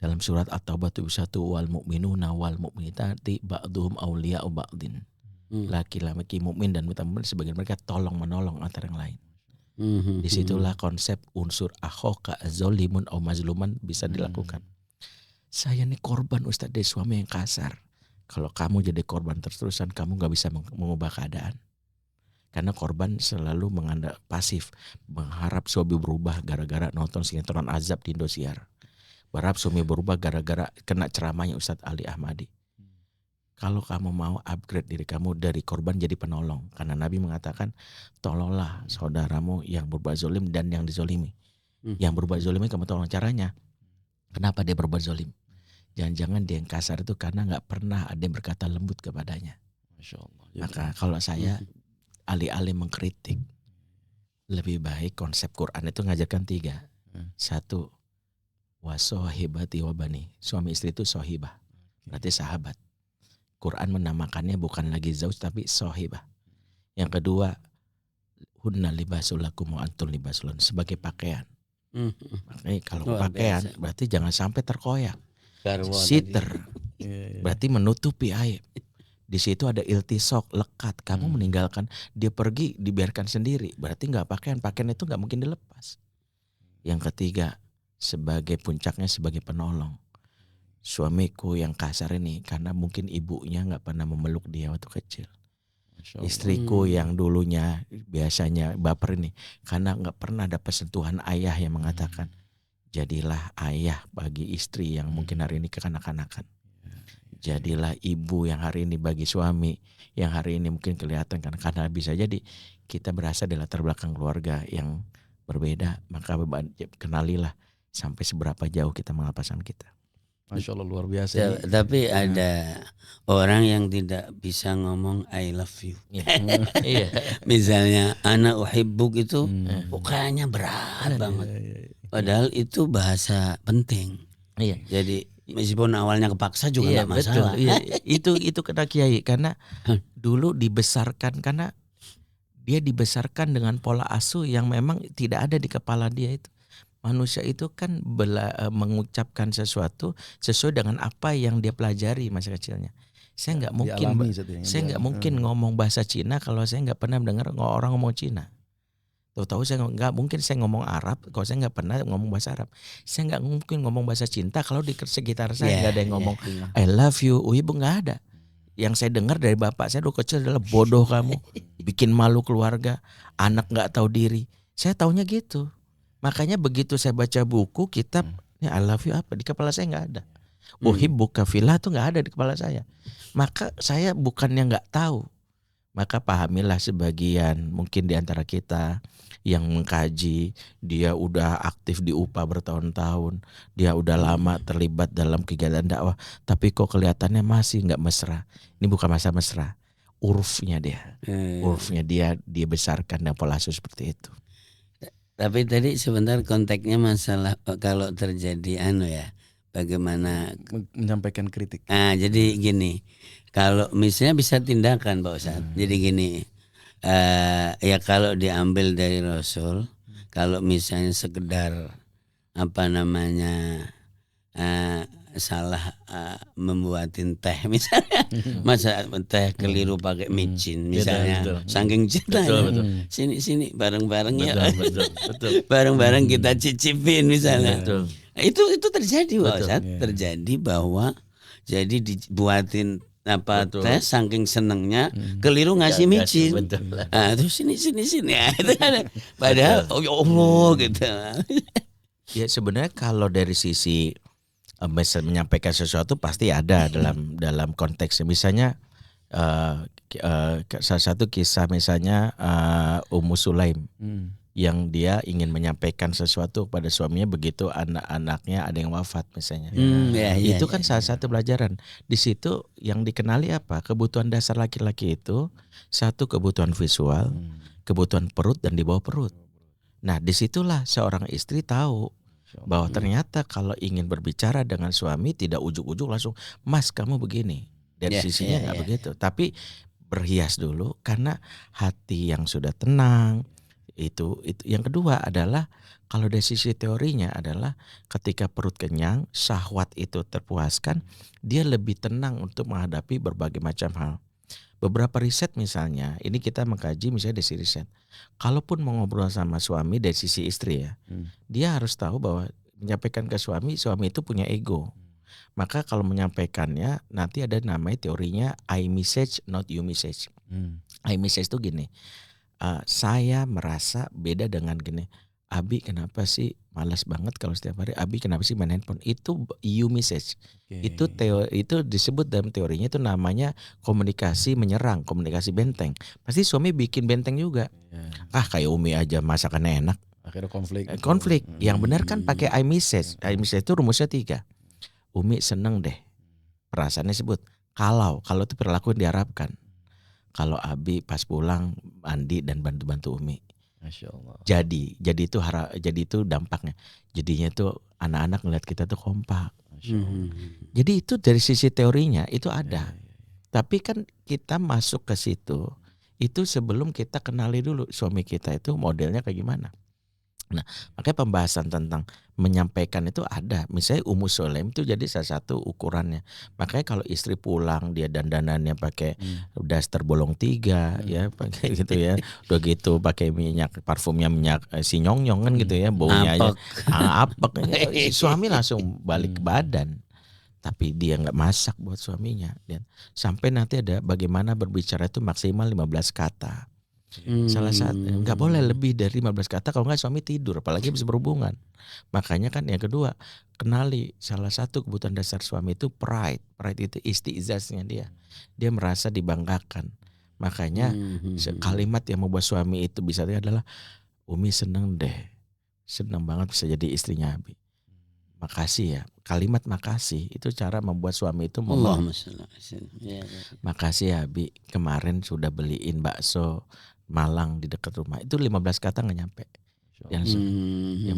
dalam surat At-Taubah 1, wal mu'minuna wal mu'minati ba'duhum awliya'u ba'din. Laki-laki mukmin dan mukmin sebagian mereka tolong menolong antara yang lain. Disitulah konsep unsur akhoka zolimun au mazluman bisa dilakukan. Saya nih korban Ustadz dari suami yang kasar. Kalau kamu jadi korban terus-terusan, kamu gak bisa mengubah keadaan. Karena korban selalu mengandalkan pasif, mengharap suami berubah gara-gara nonton sinetron azab di Indosiar. Berharap suami berubah gara-gara kena ceramahnya Ustadz Ali Ahmadi. Kalau kamu mau upgrade diri kamu dari korban jadi penolong. Karena Nabi mengatakan, tolonglah saudaramu yang berbuat zolim dan yang dizolimi. Yang berbuat zolim kamu tolong. Caranya, kenapa dia berbuat zolim? Jangan-jangan dia yang kasar itu karena gak pernah ada yang berkata lembut kepadanya. Masya Allah. Maka kalau saya alih-alih mengkritik, lebih baik konsep Quran itu ngajarkan 3. 1, wasohibati wabani. Suami istri itu sohibah, berarti sahabat. Quran menamakannya bukan lagi zauj tapi sohibah. Yang kedua, hunna libasul lakum wa antum libasul lahun, sebagai pakaian. Makanya kalau pakaian berarti jangan sampai terkoyak. Sitter berarti menutupi aib. Di situ ada iltisok, lekat. Kamu meninggalkan dia pergi, dibiarkan sendiri. Berarti nggak pakaian itu nggak mungkin dilepas. Yang ketiga, sebagai puncaknya sebagai penolong. Suamiku yang kasar ini karena mungkin ibunya nggak pernah memeluk dia waktu kecil. Istriku yang dulunya biasanya baper ini karena nggak pernah dapat sentuhan ayah yang mengatakan, jadilah ayah bagi istri yang mungkin hari ini kekanak-kanakan. Jadilah ibu yang hari ini bagi suami yang hari ini mungkin kelihatan karena bisa jadi kita berasal dari latar belakang keluarga yang berbeda, maka kenalilah sampai seberapa jauh kita mengenal pasangan kita. Masya Allah, luar biasa. Tapi ada orang yang tidak bisa ngomong I love you. Iya. Misalnya ana uhibbuk itu kayaknya berat banget. Padahal itu bahasa penting. Iya. Jadi meskipun awalnya kepaksa juga nggak masalah. Betul. Iya. Itu kena kiai karena dulu dibesarkan, karena dia dibesarkan dengan pola asuh yang memang tidak ada di kepala dia itu. Manusia itu kan mengucapkan sesuatu sesuai dengan apa yang dia pelajari masa kecilnya. Saya nggak mungkin ngomong bahasa Cina kalau saya nggak pernah mendengar orang ngomong Cina. Tahu-tahu saya nggak mungkin saya ngomong Arab kalau saya nggak pernah ngomong bahasa Arab. Saya nggak mungkin ngomong bahasa cinta kalau di sekitar saya nggak ada yang ngomong I love you, ibu nggak ada. Yang saya dengar dari bapak saya dulu kecil adalah bodoh kamu, bikin malu keluarga, anak nggak tahu diri. Saya taunya gitu. Makanya begitu saya baca buku kitab ini I love you apa di kepala saya nggak ada. Uhibbuka fillah tuh nggak ada di kepala saya. Maka saya bukannya nggak tahu. Maka pahamilah sebagian mungkin di antara kita yang mengkaji, dia udah aktif di UPA bertahun-tahun, dia udah lama terlibat dalam kegiatan dakwah, tapi kok kelihatannya masih nggak mesra. Ini bukan masa mesra, urufnya dia, urufnya dia besarkan dan pola asuh seperti itu. Tapi tadi sebentar konteksnya masalah kalau terjadi bagaimana menyampaikan kritik. Jadi gini, kalau misalnya bisa tindakan Pak Ustadz. Jadi gini, ya kalau diambil dari Rasul, kalau misalnya sekedar salah membuatin teh misalnya, masa teh keliru pakai micin misalnya, saking cintanya, sini bareng-bareng betul. Bareng-bareng kita cicipin misalnya, itu terjadi Ustaz, terjadi bahwa jadi dibuatin teh saking senengnya keliru ngasih micin, terus sini itu ada, padahal ya Allah gitu. Ya sebenarnya kalau dari sisi menyampaikan sesuatu pasti ada dalam konteksnya. Misalnya salah satu kisah misalnya Ummu Sulaim yang dia ingin menyampaikan sesuatu pada suaminya begitu anak-anaknya ada yang wafat misalnya. Itu kan salah satu pelajaran. Di situ yang dikenali apa? Kebutuhan dasar laki-laki itu satu kebutuhan visual, kebutuhan perut dan di bawah perut. Nah disitulah seorang istri tahu bahwa ternyata kalau ingin berbicara dengan suami tidak ujuk-ujuk langsung mas kamu begini, dari sisinya nggak begitu, tapi berhias dulu karena hati yang sudah tenang itu. Yang kedua adalah kalau dari sisi teorinya adalah ketika perut kenyang, syahwat itu terpuaskan, dia lebih tenang untuk menghadapi berbagai macam hal. Beberapa riset misalnya, ini kita mengkaji misalnya dari riset. Kalaupun mau ngobrol sama suami dari sisi istri ya, dia harus tahu bahwa menyampaikan ke suami itu punya ego. Maka kalau menyampaikannya nanti ada namanya teorinya I message not you message. I message itu gini, saya merasa beda dengan gini. Abi kenapa sih malas banget kalau setiap hari? Abi kenapa sih main handphone? Itu you message. Itu itu disebut dalam teorinya itu namanya komunikasi menyerang, komunikasi benteng. Pasti suami bikin benteng juga. Kayak Umi aja masakannya enak. Akhirnya konflik. Yang benar kan pakai I message. I message itu rumusnya 3. Umi seneng deh. Perasaannya sebut. Kalau itu perilaku yang diharapkan. Kalau Abi pas pulang mandi dan bantu-bantu Umi. Masya Allah. Jadi itu dampaknya. Jadinya tuh anak-anak ngeliat kita tuh kompak. Jadi itu dari sisi teorinya itu ada. Tapi kan kita masuk ke situ itu sebelum kita kenali dulu suami kita itu modelnya kayak gimana. Nah, makanya pembahasan tentang menyampaikan itu ada. Misalnya Ummu Sulaim itu jadi salah satu ukurannya. Makanya kalau istri pulang dia dandanannya pakai daster bolong 3 ya, pakai gitu ya. Udah gitu pakai parfumnya minyak si nyong-nyong kan gitu ya, baunya aja apek. Si suami langsung balik ke badan. Tapi dia nggak masak buat suaminya. Dan sampai nanti ada bagaimana berbicara itu maksimal 15 kata. Salah satu nggak boleh lebih dari 15 kata, kalau nggak suami tidur, apalagi bisa berhubungan. Makanya kan yang kedua, kenali salah satu kebutuhan dasar suami itu pride itu isti'zaznya dia merasa dibanggakan. Makanya kalimat yang membuat suami itu bisa adalah Umi seneng banget bisa jadi istrinya Abi. Makasih ya, kalimat makasih itu cara membuat suami itu makasih ya Abi, kemarin sudah beliin bakso Malang di dekat rumah. Itu 15 kata gak nyampe. Yang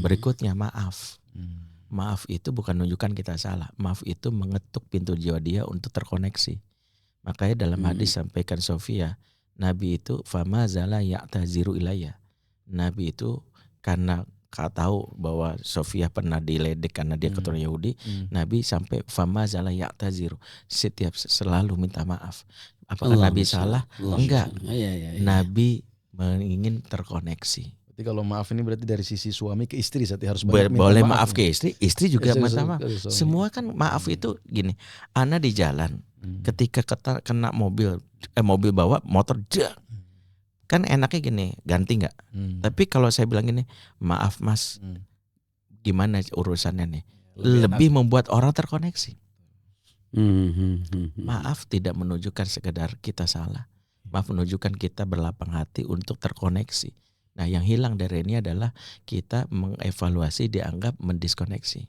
berikutnya maaf. Maaf itu bukan menunjukkan kita salah. Maaf itu mengetuk pintu jiwa dia untuk terkoneksi. Makanya dalam hadis sampaikan Sofia, Nabi itu fama zala ya'taziru ilayya. Nabi itu karena tahu bahwa Sofia pernah diledek karena dia keturunan Yahudi, Nabi sampai fama zala ya'taziru, selalu minta maaf. Apakah Nabi salah? Enggak. Nabi ingin terkoneksi. Jadi kalau maaf ini berarti dari sisi suami ke istri, harus boleh maaf ke istri juga masalah. Semua kan maaf itu gini. Ana di jalan, ketika kena mobil bawa motor, kan enaknya gini, ganti nggak? Tapi kalau saya bilang gini, maaf mas, gimana urusannya nih? Lebih membuat orang terkoneksi. Maaf tidak menunjukkan sekedar kita salah. Maaf menunjukkan kita berlapang hati untuk terkoneksi. Nah yang hilang dari ini adalah kita mengevaluasi dianggap mendiskoneksi.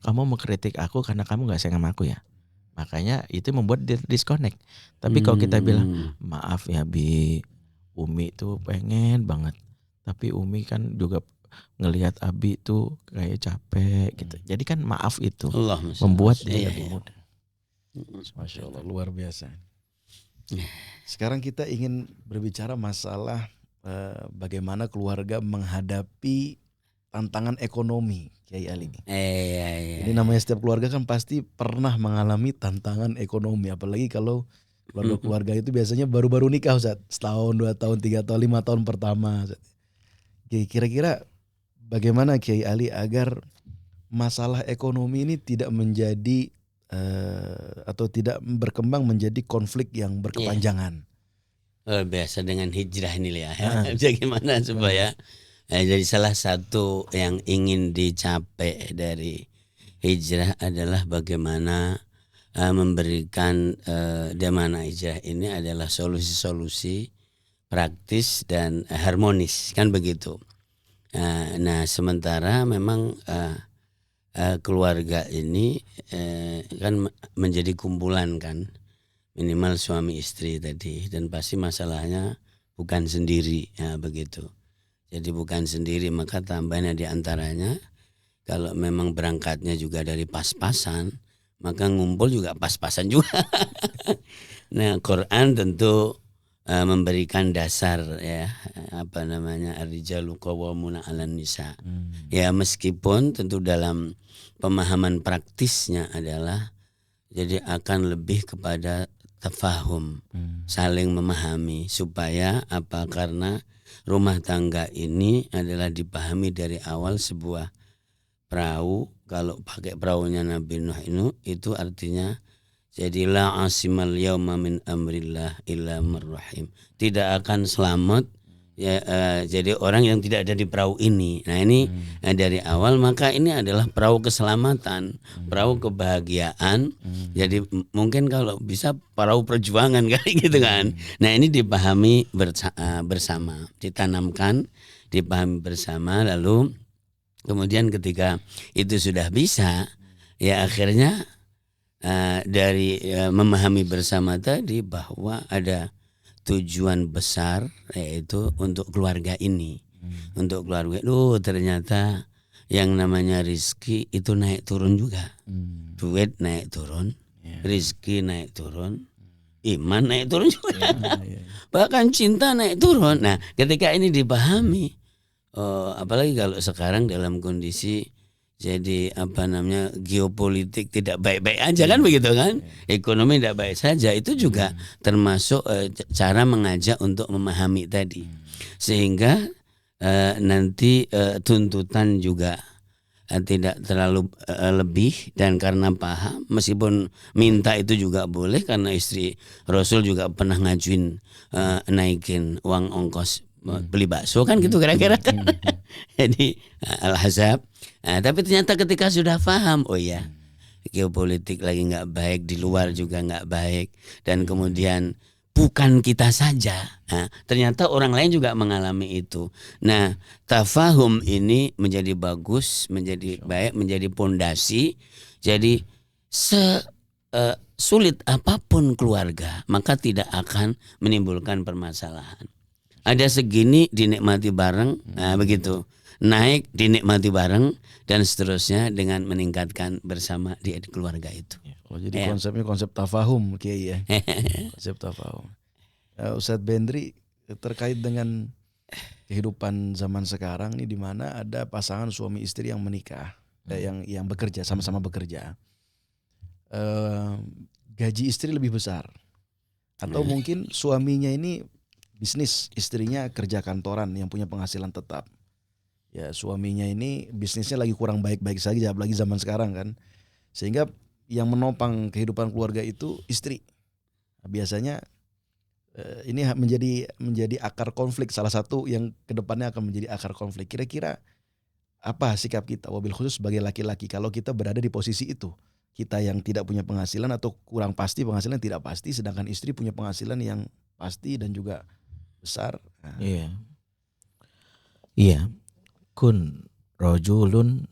Kamu mengkritik aku karena kamu gak sayang sama aku ya. Makanya itu membuat dia disconnect. Tapi kalau kita bilang maaf ya Bi, Umi tuh pengen banget. Tapi Umi kan juga ngelihat Abi tuh kayak capek gitu. Jadi kan maaf itu membuat dia lebih mudah. Masya Allah, luar biasa. Sekarang kita ingin berbicara masalah bagaimana keluarga menghadapi tantangan ekonomi, Kiai Ali. Ini namanya setiap keluarga kan pasti pernah mengalami tantangan ekonomi, apalagi kalau keluarga itu biasanya baru-baru nikah, Ustaz. Setahun, 2 tahun, 3 tahun, 5 tahun pertama, Ustaz. Kira-kira bagaimana Kiai Ali agar masalah ekonomi ini tidak menjadi atau tidak berkembang menjadi konflik yang berkepanjangan? Biasa dengan hijrah ini ya. Bagaimana supaya jadi salah satu yang ingin dicapai dari hijrah adalah bagaimana memberikan di mana hijrah ini adalah solusi-solusi praktis dan harmonis, kan begitu. Nah sementara memang keluarga ini kan menjadi kumpulan kan, minimal suami istri tadi, dan pasti masalahnya bukan sendiri ya begitu. Jadi bukan sendiri, maka tambahnya diantaranya kalau memang berangkatnya juga dari pas-pasan, maka ngumpul juga pas-pasan juga. Nah Quran tentu memberikan dasar ya ar-rijalu qawwamuna 'alan nisa. Ya meskipun tentu dalam pemahaman praktisnya adalah jadi akan lebih kepada tafahum, saling memahami supaya apa? Karena rumah tangga ini adalah dipahami dari awal sebuah perahu. Kalau pakai perahunya Nabi Nuh itu artinya jadi la asimal yauma min amrillah illa marrahim. Tidak akan selamat ya, jadi orang yang tidak ada di perahu ini. Nah ini dari awal, maka ini adalah perahu keselamatan, perahu kebahagiaan. Jadi mungkin kalau bisa perahu perjuangan kali gitu kan. Nah ini dipahami bersama, ditanamkan, dipahami bersama. Lalu kemudian ketika itu sudah bisa, ya akhirnya dari memahami bersama tadi bahwa ada tujuan besar, yaitu untuk keluarga ini, untuk keluarga. Ternyata yang namanya rizki itu naik turun juga, duit naik turun, rizki naik turun, iman naik turun juga, bahkan cinta naik turun. Nah ketika ini dipahami, apalagi kalau sekarang dalam kondisi jadi geopolitik tidak baik-baik aja kan begitu kan, ekonomi tidak baik saja, itu juga termasuk cara mengajak untuk memahami tadi, sehingga nanti tuntutan juga tidak terlalu lebih, dan karena paham, meskipun minta itu juga boleh, karena istri Rasul juga pernah ngajuin naikin uang ongkos beli bakso kan gitu kira-kira. Jadi Al-Ahzab. Tapi ternyata ketika sudah paham, oh ya geopolitik lagi nggak baik, di luar juga nggak baik, dan kemudian bukan kita saja, ternyata orang lain juga mengalami itu. Nah tafahum ini menjadi bagus, menjadi baik, menjadi pondasi. Jadi sulit apapun keluarga, maka tidak akan menimbulkan permasalahan. Ada segini dinikmati bareng, begitu. Naik dinikmati bareng, dan seterusnya dengan meningkatkan bersama di keluarga itu. Oh, jadi konsepnya konsep tafahum, Kiai ya. Konsep tafahum. Ustadz Bendri, terkait dengan kehidupan zaman sekarang nih, di mana ada pasangan suami istri yang menikah, yang bekerja, sama-sama bekerja. Gaji istri lebih besar, atau mungkin suaminya ini bisnis, istrinya kerja kantoran yang punya penghasilan tetap. Ya suaminya ini bisnisnya lagi kurang baik-baik saja, apalagi zaman sekarang kan. Sehingga yang menopang kehidupan keluarga itu istri. Biasanya ini menjadi akar konflik, salah satu yang kedepannya akan menjadi akar konflik. Kira-kira apa sikap kita, wabil khusus sebagai laki-laki, kalau kita berada di posisi itu? Kita yang tidak punya penghasilan atau kurang pasti penghasilan, tidak pasti, sedangkan istri punya penghasilan yang pasti dan juga besar. Iya. Kun rojulun,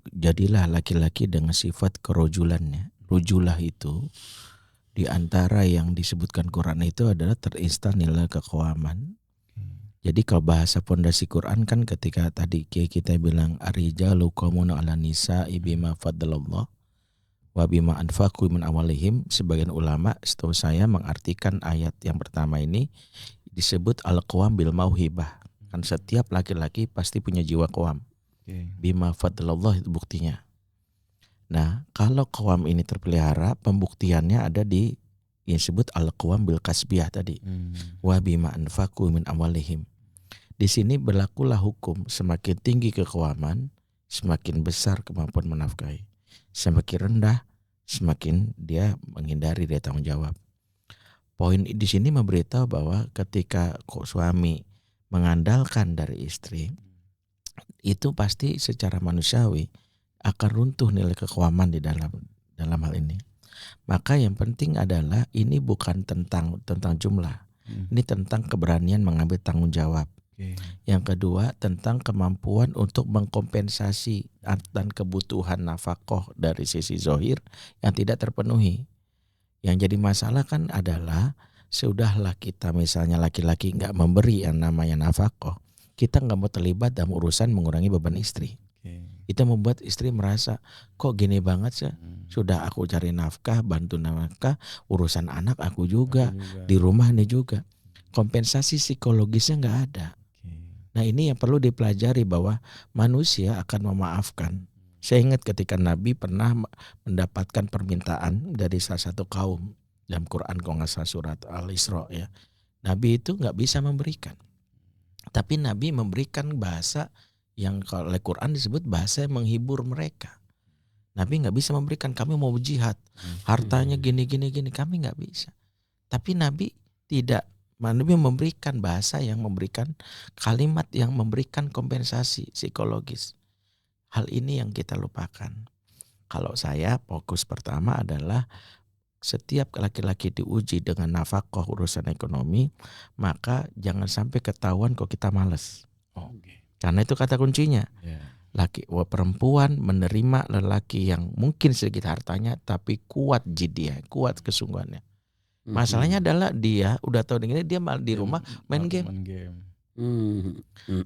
jadilah laki-laki dengan sifat kerojulannya. Rujulah itu di antara yang disebutkan Quran itu adalah terinstan nilai keqawaman. Jadi kalau bahasa pondasi Quran kan ketika tadi kita bilang ar-rijalu qawwamuna 'alan nisa'i bima faddalallah wa bima anfaqu min amwalihim, sebagian ulama setahu saya mengartikan ayat yang pertama ini disebut al-qawam bil mauhibah. Kan setiap laki-laki pasti punya jiwa qawam. Bima faddalallah itu buktinya. Nah, kalau qawam ini terpelihara, pembuktiannya ada di yang disebut al-qawam bil kasbiyah tadi. Wa bima anfaqu min amwalihim. Di sini berlakulah hukum, semakin tinggi keqawaman, semakin besar kemampuan menafkahi. Semakin rendah, semakin dia menghindari dari tanggung jawab. Poin di sini memberitahu bahwa ketika suami mengandalkan dari istri, itu pasti secara manusiawi akan runtuh nilai keqawaman di dalam hal ini. Maka yang penting adalah ini bukan tentang jumlah, ini tentang keberanian mengambil tanggung jawab. Yang kedua tentang kemampuan untuk mengkompensasi dan kebutuhan nafkah dari sisi zohir yang tidak terpenuhi. Yang jadi masalah kan adalah sudahlah kita misalnya laki-laki nggak memberi yang namanya nafkah, kita nggak mau terlibat dalam urusan mengurangi beban istri. Itu membuat istri merasa kok gini banget sih. Sudah aku cari nafkah, bantu nafkah, urusan anak aku juga, di rumah ini juga. Kompensasi psikologisnya nggak ada. Nah ini yang perlu dipelajari, bahwa manusia akan memaafkan. Saya ingat ketika Nabi pernah mendapatkan permintaan dari salah satu kaum dalam Quran kalau nggak salah surat Al-Isra ya. Nabi itu nggak bisa memberikan. Tapi Nabi memberikan bahasa yang kalau oleh Quran disebut bahasa yang menghibur mereka. Nabi nggak bisa memberikan, kami mau jihad, hartanya gini, kami nggak bisa. Tapi Nabi tidak, Nabi memberikan bahasa yang memberikan kalimat yang memberikan kompensasi psikologis. Hal ini yang kita lupakan. Kalau saya fokus pertama adalah setiap laki-laki diuji dengan nafkah urusan ekonomi, maka jangan sampai ketahuan kok kita malas. Karena itu kata kuncinya. Perempuan menerima lelaki yang mungkin sedikit hartanya tapi kuat jidia, kuat kesungguhannya. Masalahnya adalah dia udah tahu dengan dia malah di rumah main game.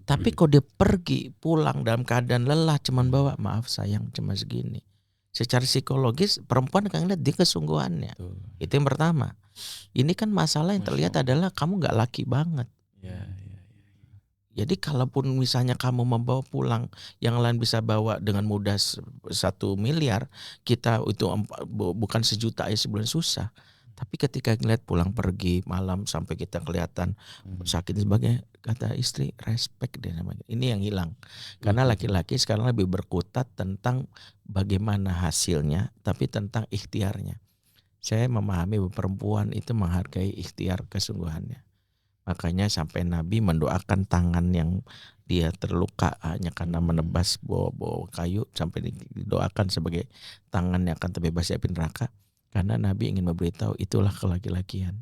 Tapi kok dia pergi pulang dalam keadaan lelah, cuman bawa maaf sayang cuma segini. Secara psikologis perempuan akan lihat dia kesungguhannya. Itu yang pertama. Ini kan masalah yang terlihat adalah kamu nggak laki banget. Jadi kalaupun misalnya kamu membawa pulang, yang lain bisa bawa dengan mudah 1 miliar, kita itu bukan 1 juta ya sebulan susah. Tapi ketika ngeliat pulang pergi malam sampai kita kelihatan sakit sebagainya, kata istri respect deh namanya. Ini yang hilang. Karena laki-laki sekarang lebih berkutat tentang bagaimana hasilnya, tapi tentang ikhtiarnya. Saya memahami bahwa perempuan itu menghargai ikhtiar kesungguhannya. Makanya sampai Nabi mendoakan tangan yang dia terluka hanya karena menebas bawa kayu, sampai didoakan sebagai tangan yang akan terbebas dari api neraka. Karena Nabi ingin memberitahu itulah kelaki-lakian.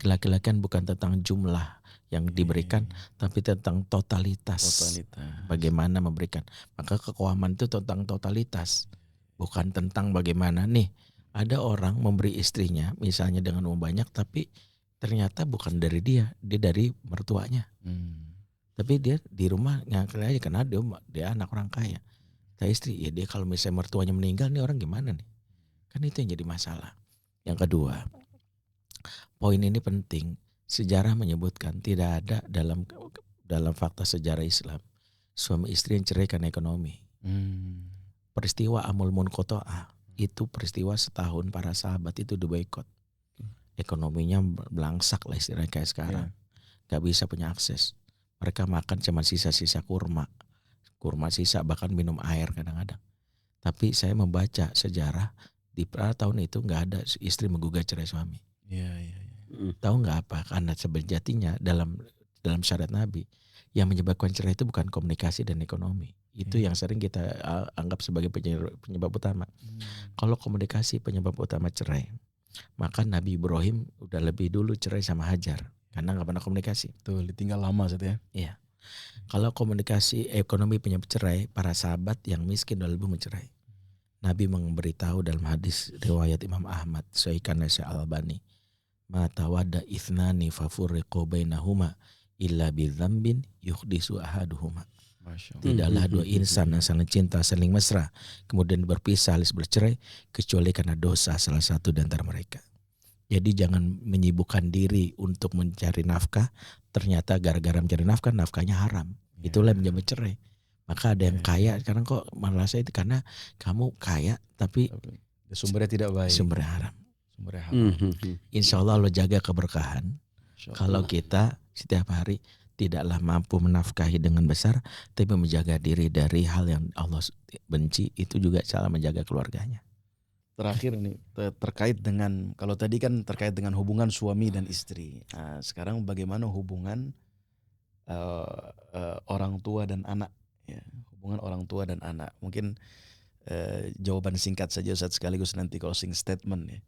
Kelaki-lakian bukan tentang jumlah yang diberikan, tapi tentang totalitas. Bagaimana memberikan. Maka kekawaman itu tentang totalitas, bukan tentang bagaimana nih. Ada orang memberi istrinya misalnya dengan uang banyak, tapi ternyata bukan dari dia dari mertuanya. Tapi dia di rumah ngangkat aja karena dia anak orang kaya. Saya istri, ya dia kalau misalnya mertuanya meninggal, nih orang gimana nih? Kan itu yang jadi masalah. Yang kedua, poin ini penting. Sejarah menyebutkan tidak ada dalam fakta sejarah Islam suami istri yang cerai karena ekonomi. Peristiwa Amul Munqata'ah itu peristiwa setahun para sahabat itu diboikot. Ekonominya belangsak lah istilahnya kayak sekarang. Gak bisa punya akses. Mereka makan cuma sisa-sisa kurma sisa, bahkan minum air kadang-kadang. Tapi saya membaca sejarah di tahun itu nggak ada istri menggugat cerai suami. Tahu nggak apa? Karena sejatinya dalam syariat Nabi yang menyebabkan cerai itu bukan komunikasi dan ekonomi. Itu yang sering kita anggap sebagai penyebab utama. Kalau komunikasi penyebab utama cerai, maka Nabi Ibrahim udah lebih dulu cerai sama Hajar karena nggak pernah komunikasi. Tuh ditinggal lama saja. Iya. Kalau komunikasi ekonomi penyebab cerai, para sahabat yang miskin udah lebih mencerai. Nabi memberitahu dalam hadis riwayat Imam Ahmad, Sahih Nasai Al-Albani, ma tawadda ithnani fafurriqu bainahuma illa bidzambin yuhdisu ahaduhuma. Tidaklah dua insan yang saling cinta, saling mesra, kemudian berpisah alias bercerai, kecuali karena dosa salah satu di antara mereka. Jadi jangan menyibukkan diri untuk mencari nafkah, ternyata gara-gara mencari nafkah, nafkahnya haram. Itulah yang menjadi cerai. Maka ada yang kaya sekarang kok malah itu karena kamu kaya tapi sumbernya tidak baik. Sumbernya haram. Insya Allah jaga keberkahan. Kalau kita setiap hari tidaklah mampu menafkahi dengan besar, tapi menjaga diri dari hal yang Allah benci, itu juga cara menjaga keluarganya. Terakhir nih terkait dengan, kalau tadi kan terkait dengan hubungan suami dan istri. Nah, sekarang bagaimana hubungan orang tua dan anak? Ya, hubungan orang tua dan anak. Mungkin jawaban singkat saja Ustaz, sekaligus nanti closing statement ya.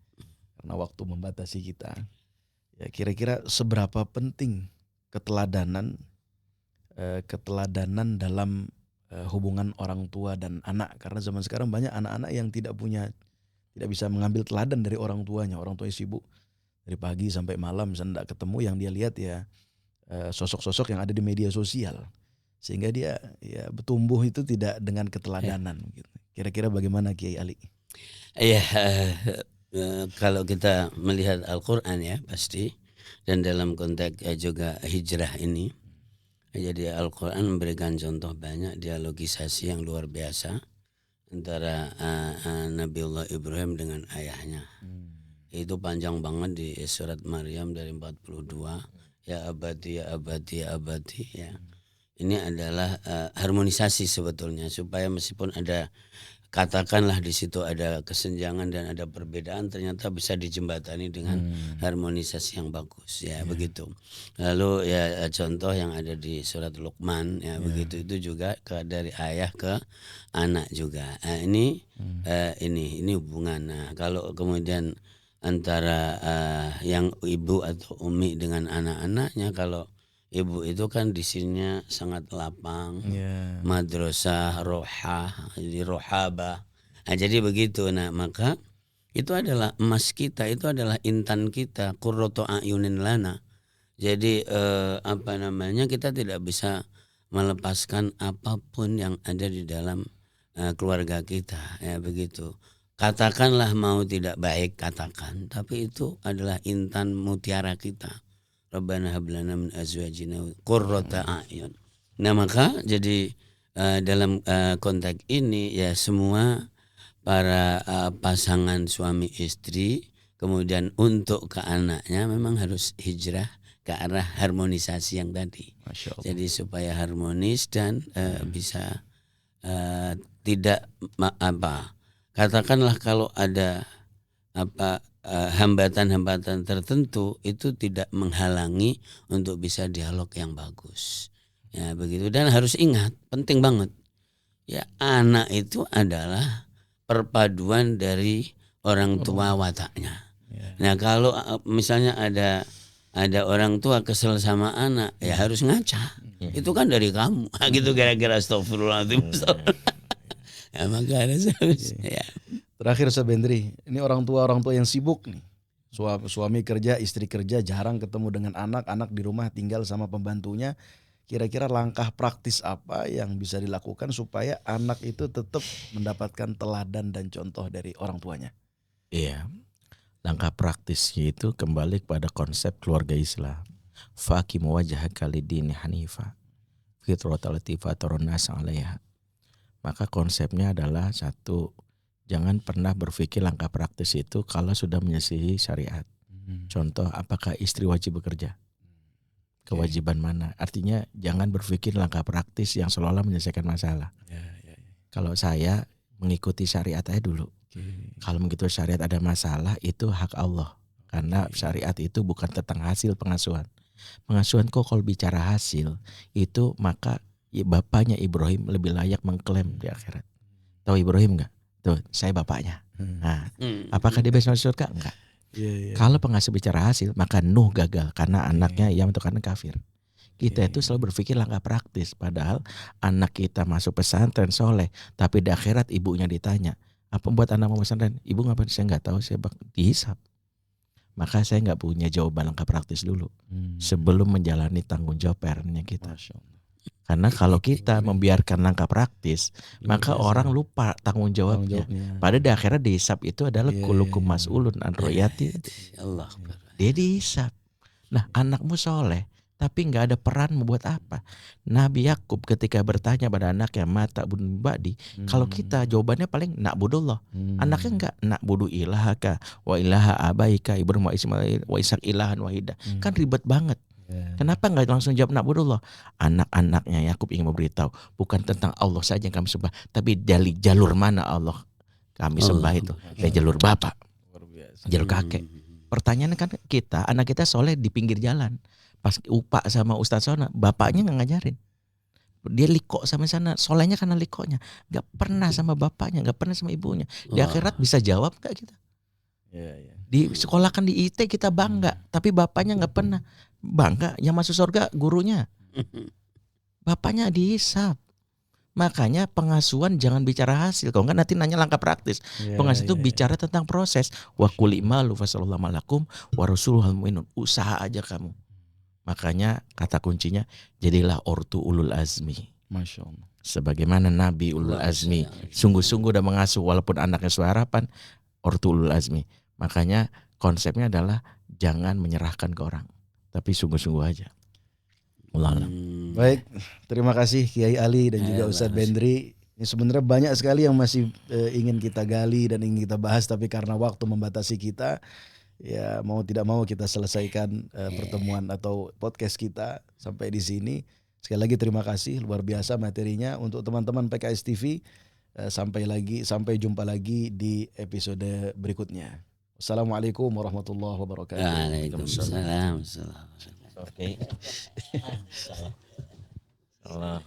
Karena waktu membatasi kita. Ya, kira-kira seberapa penting keteladanan dalam hubungan orang tua dan anak, karena zaman sekarang banyak anak-anak yang tidak bisa mengambil teladan dari orang tuanya. Orang tuanya sibuk dari pagi sampai malam, misalnya tidak ketemu, yang dia lihat ya sosok-sosok yang ada di media sosial. Sehingga dia ya bertumbuh itu tidak dengan keteladanan. Gitu. Kira-kira bagaimana Kiai Ali? Iya, kalau kita melihat Al-Quran ya pasti, dan dalam konteks juga hijrah ini, jadi Al-Quran memberikan contoh banyak dialogisasi yang luar biasa antara Nabiullah Ibrahim dengan ayahnya. Itu panjang banget di surat Maryam dari 42. Ya abadi, ya abadi, ya abadi ya. Ini adalah harmonisasi sebetulnya, supaya meskipun ada, katakanlah di situ ada kesenjangan dan ada perbedaan, ternyata bisa dijembatani dengan harmonisasi yang bagus ya, begitu. Lalu ya contoh yang ada di surat Luqman ya, begitu, itu juga dari ayah ke anak juga. Ini ini hubungan. Nah, kalau kemudian antara yang ibu atau umi dengan anak-anaknya, kalau ibu itu kan di sininya sangat lapang, madrasah, rohah, jadi rohabah. Nah, jadi begitu. Nah, maka itu adalah emas kita, itu adalah intan kita, qurratu a'yunin lana. Jadi apa namanya, kita tidak bisa melepaskan apapun yang ada di dalam keluarga kita ya, begitu. Katakanlah mau tidak baik, katakan, tapi itu adalah intan mutiara kita. Rabbana hab lana min azwajina qurrata a'yun. Nah, maka jadi dalam konteks ini ya, semua para pasangan suami istri, kemudian untuk ke anaknya memang harus hijrah ke arah harmonisasi yang tadi. Jadi supaya harmonis dan bisa tidak katakanlah kalau ada hambatan-hambatan tertentu, itu tidak menghalangi untuk bisa dialog yang bagus ya, begitu. Dan harus ingat, penting banget ya, anak itu adalah perpaduan dari orang tua wataknya. Nah, kalau misalnya ada orang tua kesel sama anak, ya harus ngaca. Itu kan dari kamu gitu, kira-kira. Astagfirullahaladzim. Ya, maka harus ya. Terakhir Ustaz Bendri, ini orang tua yang sibuk nih. Suami kerja, istri kerja, jarang ketemu dengan anak di rumah tinggal sama pembantunya. Kira-kira langkah praktis apa yang bisa dilakukan supaya anak itu tetap mendapatkan teladan dan contoh dari orang tuanya? Iya, langkah praktisnya itu kembali kepada konsep keluarga Islam. Faqim wajhaka lid-dini hanifa fitratal lati fatarun nas 'alaiha. Maka konsepnya adalah satu, jangan pernah berpikir langkah praktis itu kalau sudah menyelisihi syariat. Contoh, apakah istri wajib bekerja? Kewajiban mana? Artinya jangan berpikir langkah praktis yang seolah-olah menyelesaikan masalah. Kalau saya mengikuti syariat aja dulu. Kalau mengikuti syariat ada masalah, itu hak Allah. Karena syariat itu bukan tentang hasil pengasuhan. Pengasuhan kok kalau bicara hasil, itu maka bapaknya Ibrahim lebih layak mengklaim di akhirat. Tahu Ibrahim enggak? Tuh, saya bapaknya. Nah, apakah dia bisa masuk surga? Enggak. Kalau pengasuh bicara hasil, maka Nuh gagal karena anaknya yang untuk karena kafir. Kita itu selalu berpikir langkah praktis, padahal anak kita masuk pesantren soleh, tapi di akhirat ibunya ditanya, apa buat anak mau pesantren? Ibu ngapain? Saya nggak tahu, saya dihisap. Maka saya nggak punya jawaban langkah praktis dulu sebelum menjalani tanggung jawab parenting kita. Karena kalau kita membiarkan langkah praktis, maka orang lupa tanggung jawabnya. Pada di akhirat dihisap itu adalah kulukum mas'ulun an royati. Allah. Dia dihisap. Nah, anakmu soleh, tapi nggak ada peran membuat apa. Nabi Yakub ketika bertanya pada anaknya, mata bun ba'di. Kalau kita jawabannya paling nak budullah. Anaknya enggak, nak budu ilahaka wa ilaha abaika Ibrahim wa Ismail wa Ishak ilahan wahida. Kan ribet banget. Kenapa nggak langsung jawab nak budullah? Anak-anaknya Yakub ingin memberitahu, bukan tentang Allah saja yang kami sembah, tapi dari jalur mana Allah kami sembah itu. Dari jalur bapak, jalur kakek. Pertanyaannya kan kita, anak kita soleh di pinggir jalan. Pas upak sama Ustadz Sona, bapaknya nggak ngajarin. Dia liko sama sana, solehnya karena likonya. Nggak pernah sama bapaknya, nggak pernah sama ibunya. Di akhirat bisa jawab nggak kita? Di sekolah kan di IT kita bangga, tapi bapaknya nggak pernah bangga. Yang masuk surga gurunya, bapaknya dihisap. Makanya pengasuhan jangan bicara hasil. Kalau enggak nanti nanya langkah praktis. Pengasuhan itu bicara tentang proses. Wa qul i'malu fasallallahu malakum wa rasuluhul mu'minun. Usaha aja kamu. Makanya kata kuncinya, jadilah ortu ulul azmi. Masya Allah. Sebagaimana Nabi ulul azmi sungguh-sungguh udah mengasuh walaupun anaknya sesuai harapan, ortu ulul azmi. Makanya konsepnya adalah jangan menyerahkan ke orang, tapi sungguh-sungguh aja. Baik, terima kasih Kiai Ali dan juga Ustadz Bendri. Ini sebenarnya banyak sekali yang masih ingin kita gali dan ingin kita bahas, tapi karena waktu membatasi kita, Ya mau tidak mau kita selesaikan pertemuan atau podcast kita sampai di sini. Sekali lagi terima kasih, luar biasa materinya untuk teman-teman PKS TV. Sampai jumpa lagi di episode berikutnya. Wassalamualaikum warahmatullahi wabarakatuh. Waalaikumsalam. Oke. Allah.